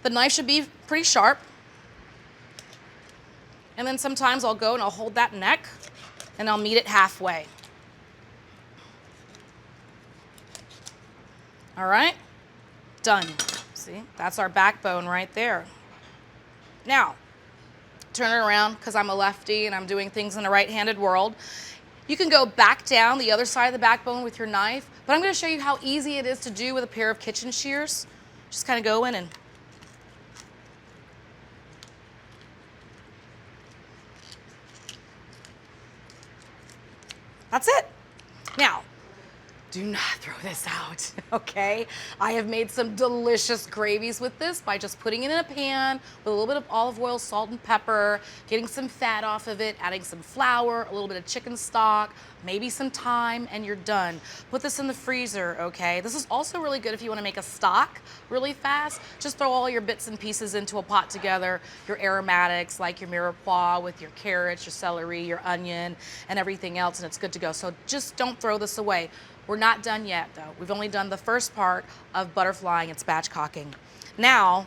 Speaker 1: The knife should be pretty sharp. And then sometimes I'll go and I'll hold that neck, and I'll meet it halfway. All right, done. See, that's our backbone right there. Now, turn it around because I'm a lefty and I'm doing things in a right-handed world. You can go back down the other side of the backbone with your knife, but I'm gonna show you how easy it is to do with a pair of kitchen shears. Just kind of go in and that's it. Now, do not throw this out, okay? I have made some delicious gravies with this by just putting it in a pan with a little bit of olive oil, salt, and pepper, getting some fat off of it, adding some flour, a little bit of chicken stock, maybe some thyme, and you're done. Put this in the freezer, okay? This is also really good if you wanna make a stock really fast. Just throw all your bits and pieces into a pot together, your aromatics, like your mirepoix with your carrots, your celery, your onion, and everything else, and it's good to go. So just don't throw this away. We're not done yet, though. We've only done the first part of butterflying and spatchcocking. Now,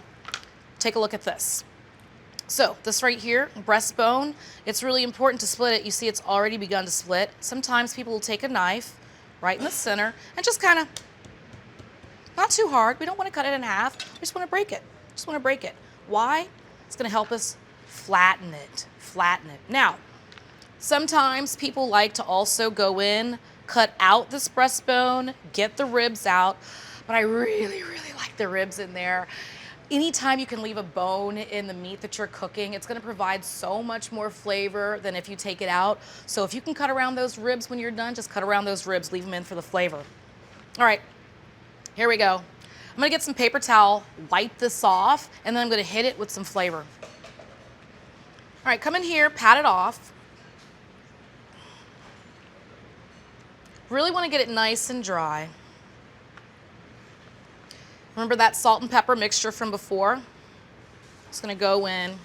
Speaker 1: take a look at this. So this right here, breastbone, it's really important to split it. You see it's already begun to split. Sometimes people will take a knife right in the center and just kind of, not too hard. We don't want to cut it in half. We just want to break it. Just want to break it. Why? It's gonna help us flatten it, Now, sometimes people like to also go in, cut out this breastbone, get the ribs out, but I really, really like the ribs in there. Anytime you can leave a bone in the meat that you're cooking, it's gonna provide so much more flavor than if you take it out. So if you can cut around those ribs when you're done, just cut around those ribs, leave them in for the flavor. All right, here we go. I'm gonna get some paper towel, wipe this off, and then I'm gonna hit it with some flavor. All right, come in here, pat it off. Really wanna get it nice and dry. Remember that salt and pepper mixture from before? It's gonna go in.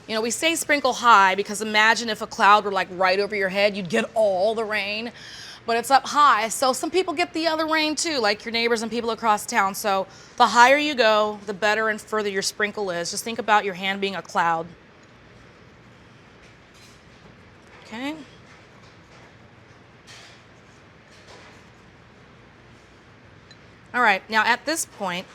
Speaker 1: You know, we say sprinkle high because imagine if a cloud were like right over your head, you'd get all the rain, but it's up high. So some people get the other rain too, like your neighbors and people across town. So the higher you go, the better and further your sprinkle is. Just think about your hand being a cloud. Okay. All right, now at this point,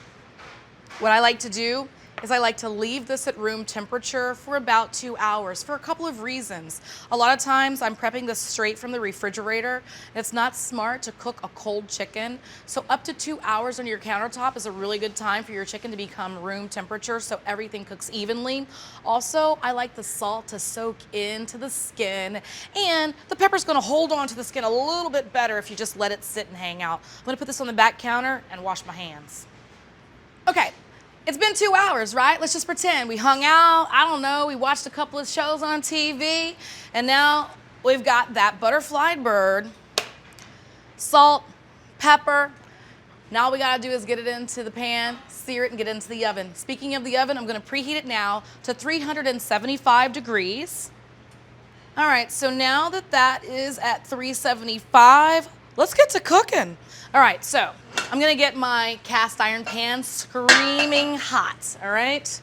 Speaker 1: what I like to do is I like to leave this at room temperature for about 2 hours for a couple of reasons. A lot of times I'm prepping this straight from the refrigerator. It's not smart to cook a cold chicken. So up to 2 hours on your countertop is a really good time for your chicken to become room temperature so everything cooks evenly. Also, I like the salt to soak into the skin, and the pepper's gonna hold on to the skin a little bit better if you just let it sit and hang out. I'm gonna put this on the back counter and wash my hands. Okay. It's been 2 hours, right? Let's just pretend we hung out, I don't know, we watched a couple of shows on TV, and now we've got that butterflied bird, salt, pepper. Now all we gotta do is get it into the pan, sear it, and get it into the oven. Speaking of the oven, I'm gonna preheat it now to 375 degrees. All right, so now that that is at 375, let's get to cooking. All right, so I'm gonna get my cast iron pan screaming hot, all right?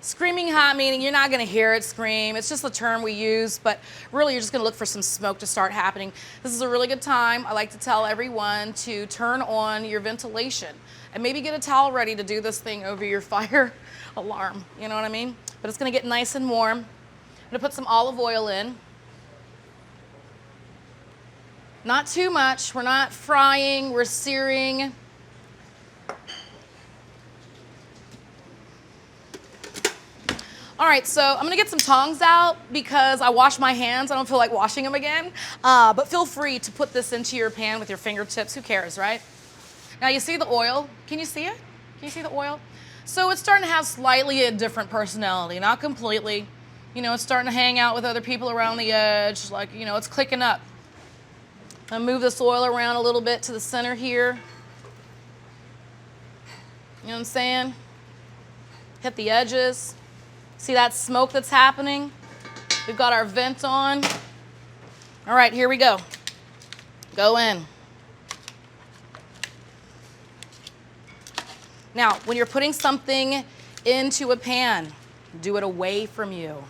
Speaker 1: Screaming hot meaning you're not gonna hear it scream. It's just the term we use, but really you're just gonna look for some smoke to start happening. This is a really good time. I like to tell everyone to turn on your ventilation and maybe get a towel ready to do this thing over your fire alarm, you know what I mean? But it's gonna get nice and warm. I'm gonna put some olive oil in. Not too much, we're not frying, we're searing. All right, so I'm gonna get some tongs out because I wash my hands. I don't feel like washing them again. But feel free to put this into your pan with your fingertips, who cares, right? Now you see the oil, can you see it? Can you see the oil? So it's starting to have slightly a different personality, not completely. You know, it's starting to hang out with other people around the edge, like, you know, it's clicking up. I'm gonna move this oil around a little bit to the center here. You know what I'm saying? Hit the edges. See that smoke that's happening? We've got our vent on. All right, here we go. Go in. Now, when you're putting something into a pan, do it away from you.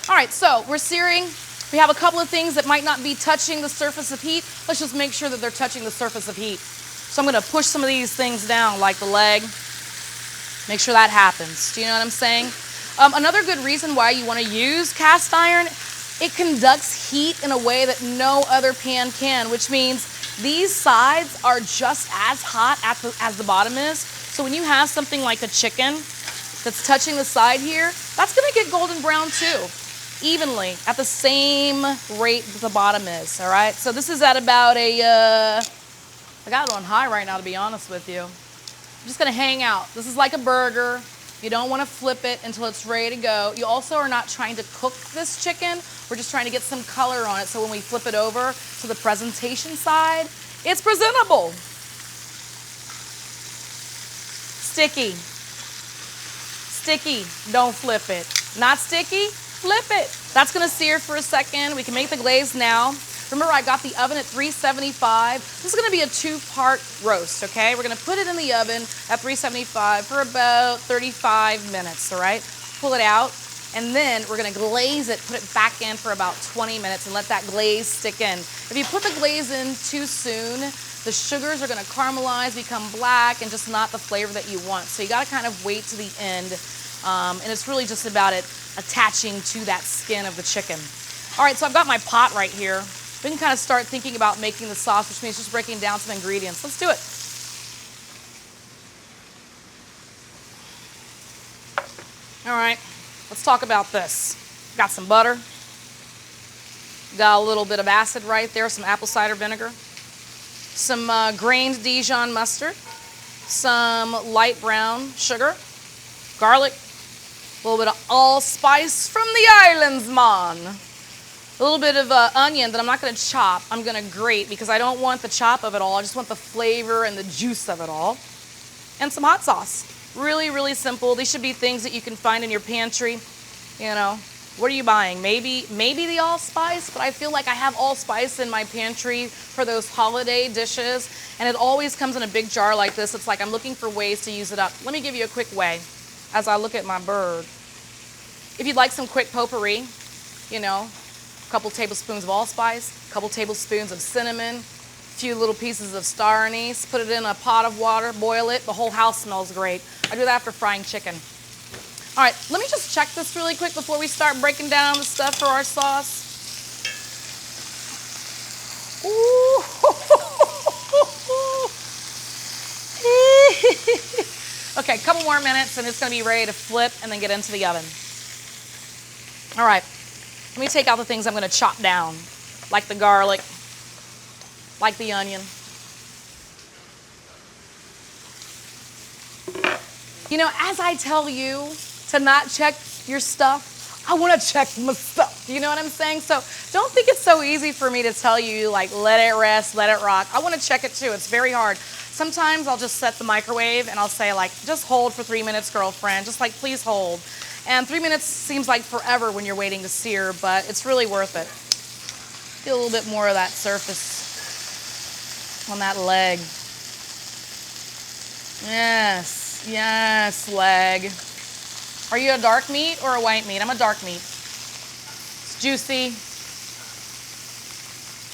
Speaker 1: All right, so we're searing. We have a couple of things that might not be touching the surface of heat. Let's just make sure that they're touching the surface of heat. So I'm gonna push some of these things down, like the leg. Make sure that happens. Do you know what I'm saying? Another good reason why you wanna use cast iron, it conducts heat in a way that no other pan can, which means these sides are just as hot as the bottom is. So when you have something like a chicken that's touching the side here, that's gonna get golden brown too, evenly at the same rate that the bottom is, all right? So this is at about I got it on high right now, to be honest with you. I'm just gonna hang out. This is like a burger. You don't wanna flip it until it's ready to go. You also are not trying to cook this chicken. We're just trying to get some color on it so when we flip it over to the presentation side, it's presentable. Sticky. Sticky, don't flip it. Not sticky, flip it. That's gonna sear for a second. We can make the glaze now. Remember, I got the oven at 375. This is gonna be a 2-part roast, okay? We're gonna put it in the oven at 375 for about 35 minutes, all right? Pull it out, And then we're gonna glaze it, put it back in for about 20 minutes and let that glaze stick in. If you put the glaze in too soon, the sugars are gonna caramelize, become black, and just not the flavor that you want. So you gotta kind of wait to the end. And it's really just about it attaching to that skin of the chicken. All right, so I've got my pot right here. We can kind of start thinking about making the sauce, which means just breaking down some ingredients. Let's do it. All right, let's talk about this. Got some butter. Got a little bit of acid right there, some apple cider vinegar. Some grained Dijon mustard. Some light brown sugar. Garlic. A little bit of allspice from the islands, man. A little bit of onion that I'm not gonna chop, I'm gonna grate because I don't want the chop of it all. I just want the flavor and the juice of it all. And some hot sauce. Really, really simple. These should be things that you can find in your pantry. You know, what are you buying? Maybe the allspice, but I feel like I have allspice in my pantry for those holiday dishes. And it always comes in a big jar like this. It's like I'm looking for ways to use it up. Let me give you a quick way as I look at my bird. If you'd like some quick potpourri, you know, a couple tablespoons of allspice, a couple tablespoons of cinnamon, a few little pieces of star anise, put it in a pot of water, boil it, the whole house smells great. I do that after frying chicken. All right, let me just check this really quick before we start breaking down the stuff for our sauce. Ooh. Okay, a couple more minutes and it's gonna be ready to flip and then get into the oven. All right, let me take out the things I'm gonna chop down, like the garlic, like the onion. You know, as I tell you to not check your stuff, I wanna check my stuff. You know what I'm saying? So don't think it's so easy for me to tell you, like, let it rest, let it rock. I wanna check it too, it's very hard. Sometimes I'll just set the microwave and I'll say, like, just hold for 3 minutes, girlfriend. Just like, please hold. And 3 minutes seems like forever when you're waiting to sear, but it's really worth it. Get a little bit more of that surface on that leg. Yes, yes, leg. Are you a dark meat or a white meat? I'm a dark meat. It's juicy.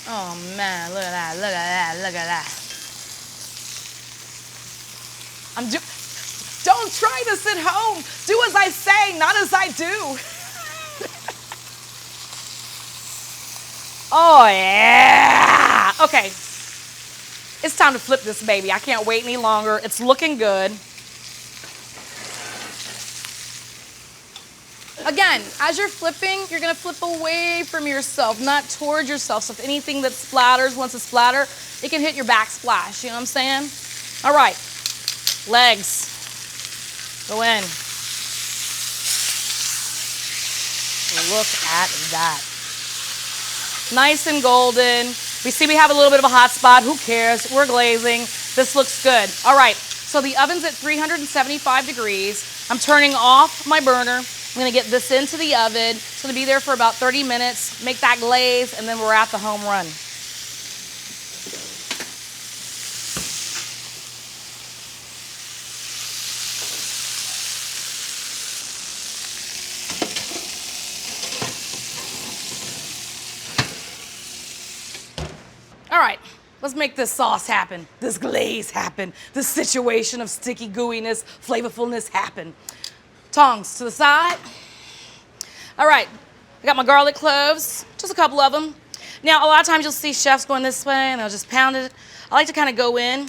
Speaker 1: Oh man, look at that, look at that, look at that. Don't try this at home. Do as I say, not as I do. Oh yeah. Okay, it's time to flip this baby. I can't wait any longer. It's looking good. Again, as you're flipping, you're gonna flip away from yourself, not towards yourself. So if anything that splatters wants to splatter, it can hit your backsplash, you know what I'm saying? All right, legs, go in. Look at that. Nice and golden. We see we have a little bit of a hot spot. Who cares? We're glazing. This looks good. All right, so the oven's at 375 degrees. I'm turning off my burner. I'm gonna get this into the oven. It's gonna be there for about 30 minutes, make that glaze, and then we're at the home run. All right, let's make this sauce happen, this glaze happen, this situation of sticky gooiness, flavorfulness happen. Tongs to the side. All right, I got my garlic cloves, just a couple of them. Now, a lot of times you'll see chefs going this way and they'll just pound it. I like to kind of go in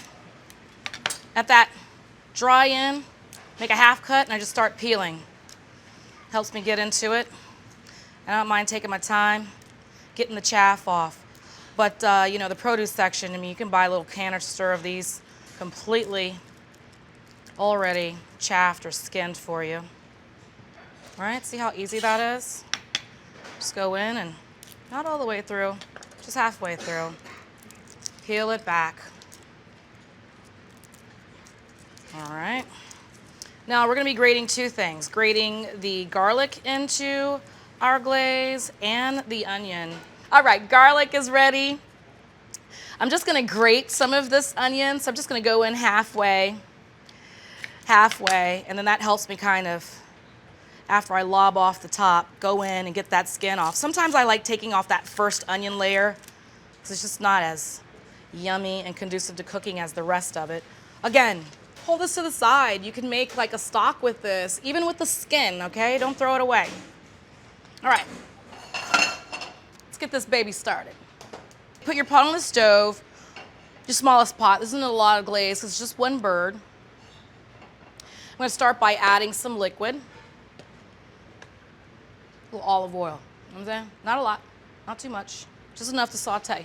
Speaker 1: at that dry end, make a half cut, and I just start peeling. Helps me get into it. I don't mind taking my time, getting the chaff off. But, you know, the produce section, I mean, you can buy a little canister of these completely already chaffed or skinned for you. All right, see how easy that is? Just go in and not all the way through, just halfway through. Peel it back. All right. Now we're gonna be grating two things. Grating the garlic into our glaze and the onion. All right, garlic is ready. I'm just gonna grate some of this onion, so I'm just gonna go in halfway, and then that helps me kind of after I lob off the top, go in and get that skin off. Sometimes I like taking off that first onion layer because it's just not as yummy and conducive to cooking as the rest of it. Again, hold this to the side. You can make like a stock with this, even with the skin, okay? Don't throw it away. All right, let's get this baby started. Put your pot on the stove, your smallest pot. This isn't a lot of glaze, it's just one bird. I'm gonna start by adding some liquid. A little olive oil, you know what I'm saying? Not a lot, not too much, just enough to saute.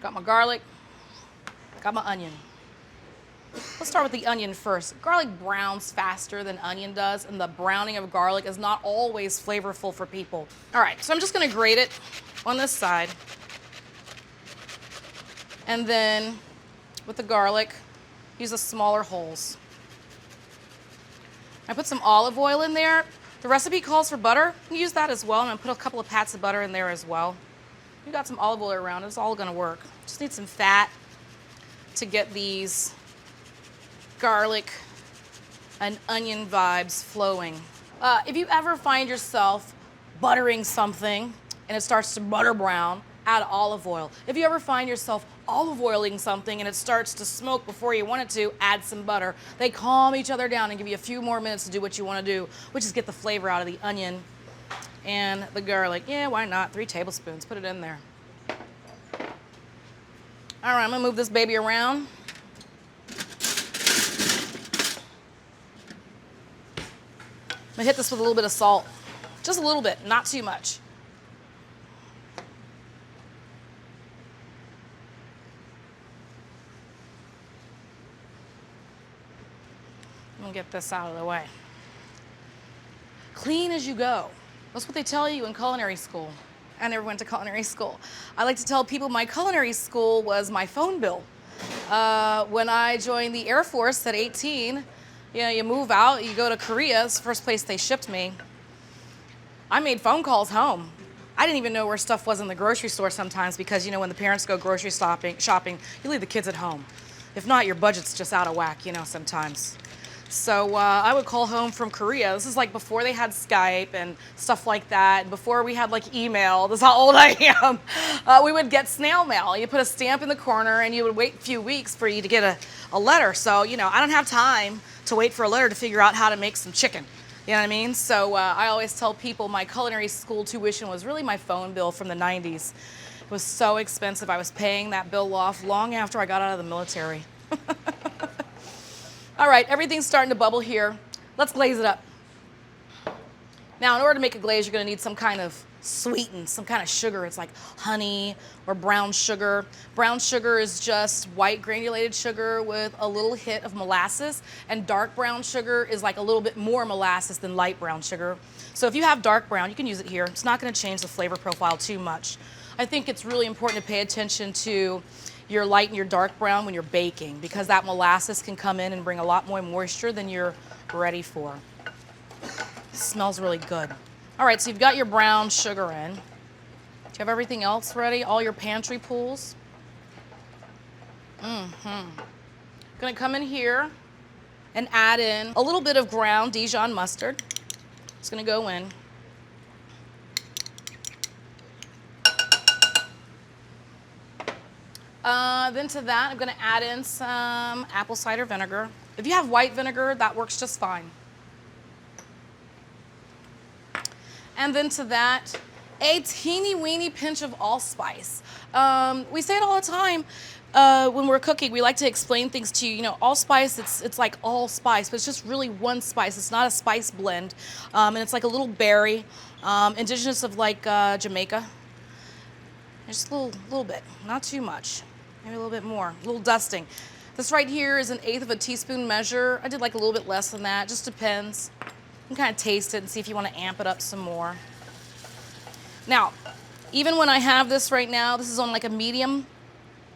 Speaker 1: Got my garlic, got my onion. Let's start with the onion first. Garlic browns faster than onion does, and the browning of garlic is not always flavorful for people. All right, so I'm just gonna grate it on this side. And then with the garlic, use the smaller holes. I put some olive oil in there. The recipe calls for butter. You can use that as well. I'm gonna put a couple of pats of butter in there as well. You got some olive oil around, it's all gonna work. Just need some fat to get these garlic and onion vibes flowing. If you ever find yourself buttering something and it starts to butter brown, add olive oil. If you ever find yourself olive oiling something and it starts to smoke before you want it to, add some butter. They calm each other down and give you a few more minutes to do what you want to do, which is get the flavor out of the onion and the garlic. Yeah, why not? 3 tablespoons, put it in there. All right, I'm gonna move this baby around. I'm gonna hit this with a little bit of salt. Just a little bit, not too much. I'm gonna get this out of the way. Clean as you go. That's what they tell you in culinary school. I never went to culinary school. I like to tell people my culinary school was my phone bill. When I joined the Air Force at 18, you know, you move out, you go to Korea, it's the first place they shipped me. I made phone calls home. I didn't even know where stuff was in the grocery store sometimes because, you know, when the parents go grocery shopping, you leave the kids at home. If not, your budget's just out of whack, you know, sometimes. So I would call home from Korea. This is like before they had Skype and stuff like that, and before we had like email. This is how old I am. We would get snail mail. You put a stamp in the corner and you would wait a few weeks for you to get a letter. So, you know, I don't have time to wait for a letter to figure out how to make some chicken. You know what I mean? So I always tell people my culinary school tuition was really my phone bill from the 90s. It was so expensive. I was paying that bill off long after I got out of the military. All right, everything's starting to bubble here. Let's glaze it up. Now, in order to make a glaze, you're gonna need some kind of sweeten, some kind of sugar. It's like honey or brown sugar. Brown sugar is just white granulated sugar with a little hit of molasses, and dark brown sugar is like a little bit more molasses than light brown sugar. So if you have dark brown, you can use it here. It's not gonna change the flavor profile too much. I think it's really important to pay attention to your light and your dark brown when you're baking, because that molasses can come in and bring a lot more moisture than you're ready for. It smells really good. All right, so you've got your brown sugar in. Do you have everything else ready? All your pantry pools? Gonna come in here and add in a little bit of ground Dijon mustard. It's gonna go in. Then to that, I'm gonna add in some apple cider vinegar. If you have white vinegar, that works just fine. And then to that, a teeny weeny pinch of allspice. We say it all the time when we're cooking. We like to explain things to you. You know, allspice, it's like all spice, but it's just really one spice. It's not a spice blend. And it's like a little berry, indigenous of like Jamaica. Just a little bit, not too much. Maybe a little bit more, a little dusting. This right here is 1/8 of a teaspoon measure. I did like a little bit less than that, just depends. You can kind of taste it and see if you want to amp it up some more. Now, even when I have this right now, this is on like a medium,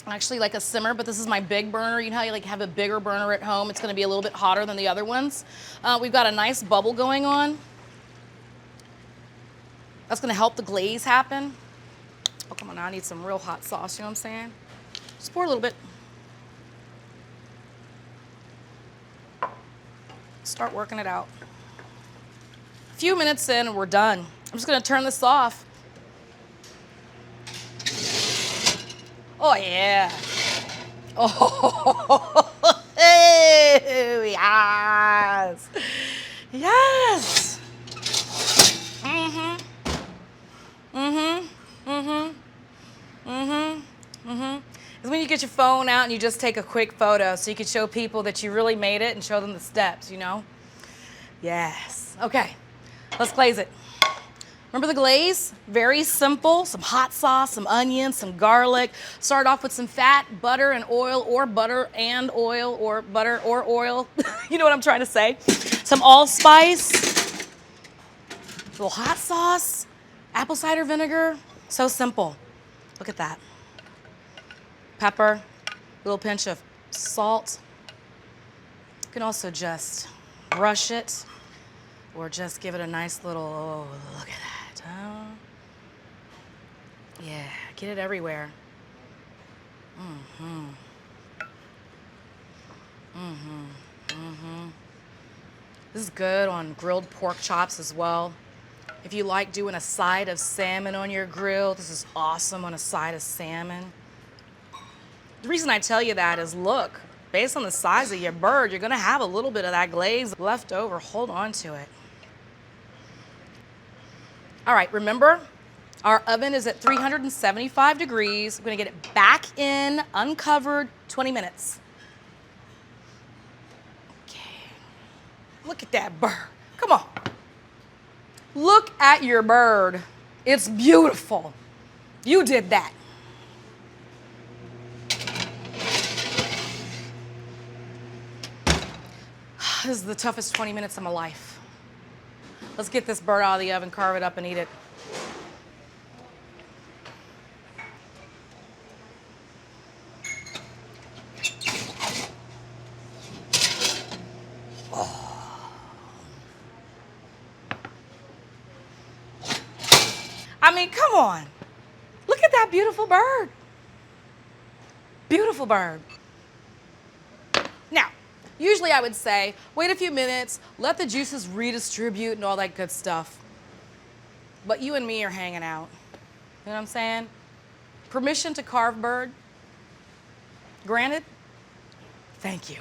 Speaker 1: actually like a simmer, but this is my big burner. You know how you like have a bigger burner at home? It's gonna be a little bit hotter than the other ones. We've got a nice bubble going on. That's gonna help the glaze happen. Oh, come on now, I need some real hot sauce, you know what I'm saying? Just pour a little bit. Start working it out. A few minutes in and we're done. I'm just gonna turn this off. Oh yeah. Oh, yes. Yes. Mm-hmm. Mm-hmm. Mm-hmm. Mm-hmm. Mm-hmm. It's when you get your phone out and you just take a quick photo so you can show people that you really made it and show them the steps, you know? Yes. Okay, let's glaze it. Remember the glaze? Very simple. Some hot sauce, some onions, some garlic. Start off with some fat, butter and oil, or butter and oil, or butter or oil. You know what I'm trying to say? Some allspice, a little hot sauce, apple cider vinegar. So simple. Look at that. Pepper, a little pinch of salt. You can also just brush it or just give it a nice little, oh, look at that. Huh? Yeah, get it everywhere. Mm-hmm. Mm-hmm. Mm-hmm. This is good on grilled pork chops as well. If you like doing a side of salmon on your grill, this is awesome on a side of salmon. The reason I tell you that is, look, based on the size of your bird, you're gonna have a little bit of that glaze left over. Hold on to it. All right, remember, our oven is at 375 degrees. We're gonna get it back in, uncovered, 20 minutes. Okay, look at that bird. Come on. Look at your bird. It's beautiful. You did that. This is the toughest 20 minutes of my life. Let's get this bird out of the oven, carve it up, and eat it. Oh. I mean, come on. Look at that beautiful bird. Beautiful bird. Now, usually I would say, wait a few minutes, let the juices redistribute and all that good stuff. But you and me are hanging out. You know what I'm saying? Permission to carve bird? Granted? Thank you.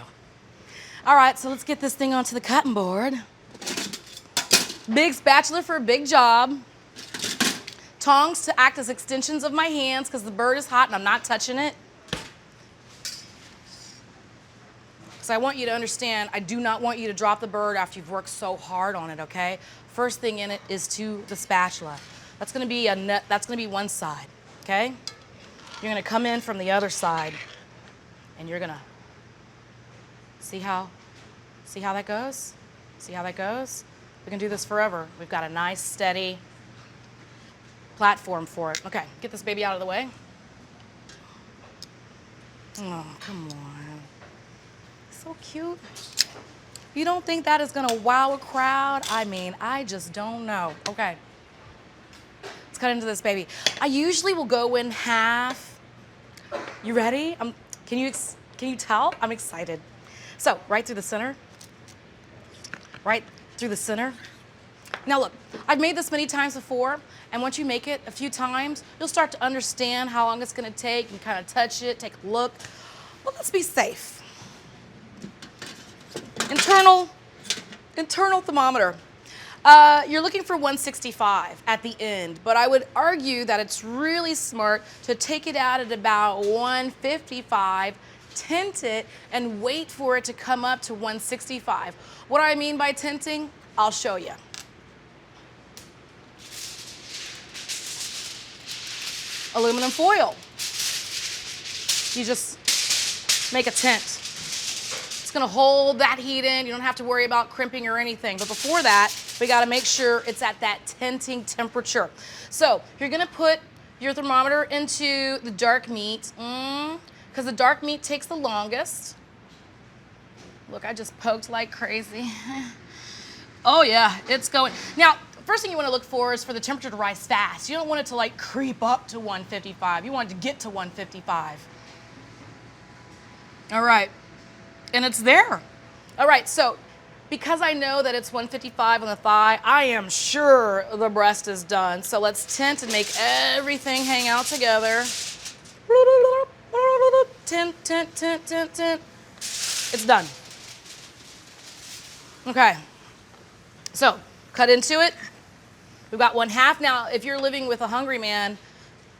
Speaker 1: All right, so let's get this thing onto the cutting board. Big spatula for a big job. Tongs to act as extensions of my hands because the bird is hot and I'm not touching it. So I want you to understand, I do not want you to drop the bird after you've worked so hard on it, okay? First thing in it is to the spatula. That's gonna be one side, okay? You're gonna come in from the other side and you're gonna, see how that goes? See how that goes? We can do this forever. We've got a nice, steady platform for it. Okay, get this baby out of the way. Oh, come on. So cute. You don't think that is gonna wow a crowd? I mean, I just don't know. Okay, let's cut into this baby. I usually will go in half. You ready? Can you tell? I'm excited. So, right through the center. Right through the center. Now look, I've made this many times before, and once you make it a few times, you'll start to understand how long it's gonna take and kind of touch it, take a look. But let's be safe. Internal thermometer. You're looking for 165 at the end, but I would argue that it's really smart to take it out at about 155, tint it, and wait for it to come up to 165. What do I mean by tinting? I'll show you. Aluminum foil. You just make a tint. It's gonna hold that heat in. You don't have to worry about crimping or anything. But before that, we gotta make sure it's at that tinting temperature. So you're gonna put your thermometer into the dark meat, because the dark meat takes the longest. Look, I just poked like crazy. Oh yeah, it's going. Now, first thing you wanna look for is for the temperature to rise fast. You don't want it to like creep up to 155. You want it to get to 155. All right. And it's there. All right, so Because I know that it's 155 on the thigh, I am sure the breast is done. So let's tint and make everything hang out together. Tint, tint, tint, tint, tint. It's done. Okay. So cut into it. We've got 1/2. Now, if you're living with a hungry man,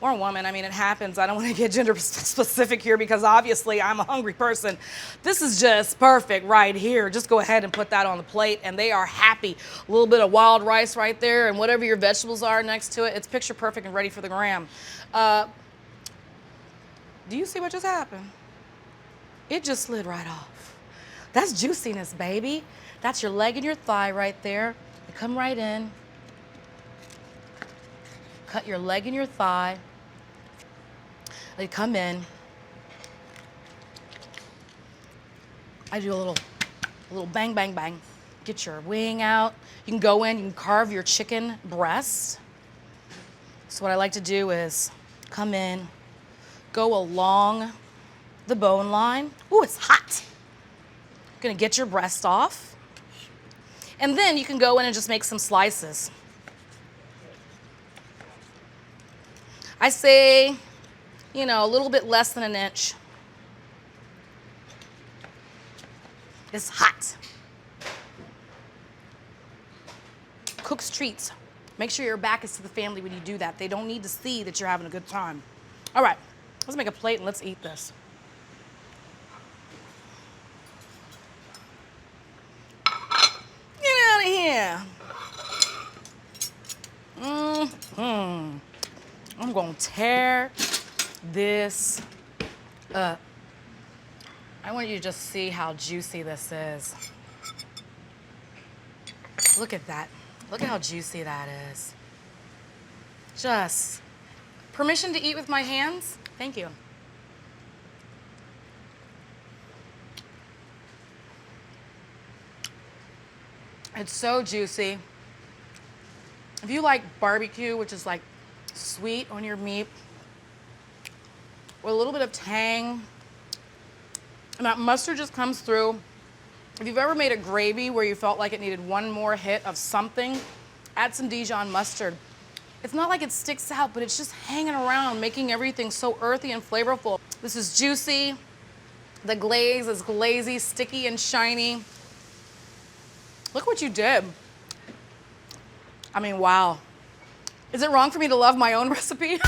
Speaker 1: or a woman, I mean, it happens. I don't want to get gender specific here because obviously I'm a hungry person. This is just perfect right here. Just go ahead and put that on the plate and they are happy. A little bit of wild rice right there and whatever your vegetables are next to it. It's picture perfect and ready for the gram. Do you see what just happened? It just slid right off. That's juiciness, baby. That's your leg and your thigh right there. They come right in. Cut your leg and your thigh. They come in. I do a little bang, bang, bang. Get your wing out. You can go in, you can carve your chicken breast. So what I like to do is come in, go along the bone line. Ooh, it's hot. Gonna get your breast off. And then you can go in and just make some slices. I say, you know, a little bit less than 1 inch. It's hot. Cook's treats. Make sure your back is to the family when you do that. They don't need to see that you're having a good time. All right, let's make a plate and let's eat this. Get out of here. I'm gonna tear this up. I want you to just see how juicy this is. Look at that. Look at how juicy that is. Just permission to eat with my hands? Thank you. It's so juicy. If you like barbecue, which is like sweet on your meat, with a little bit of tang, and that mustard just comes through. If you've ever made a gravy where you felt like it needed one more hit of something, add some Dijon mustard. It's not like it sticks out, but it's just hanging around, making everything so earthy and flavorful. This is juicy. The glaze is glazy, sticky, and shiny. Look what you did. I mean, wow. Is it wrong for me to love my own recipe?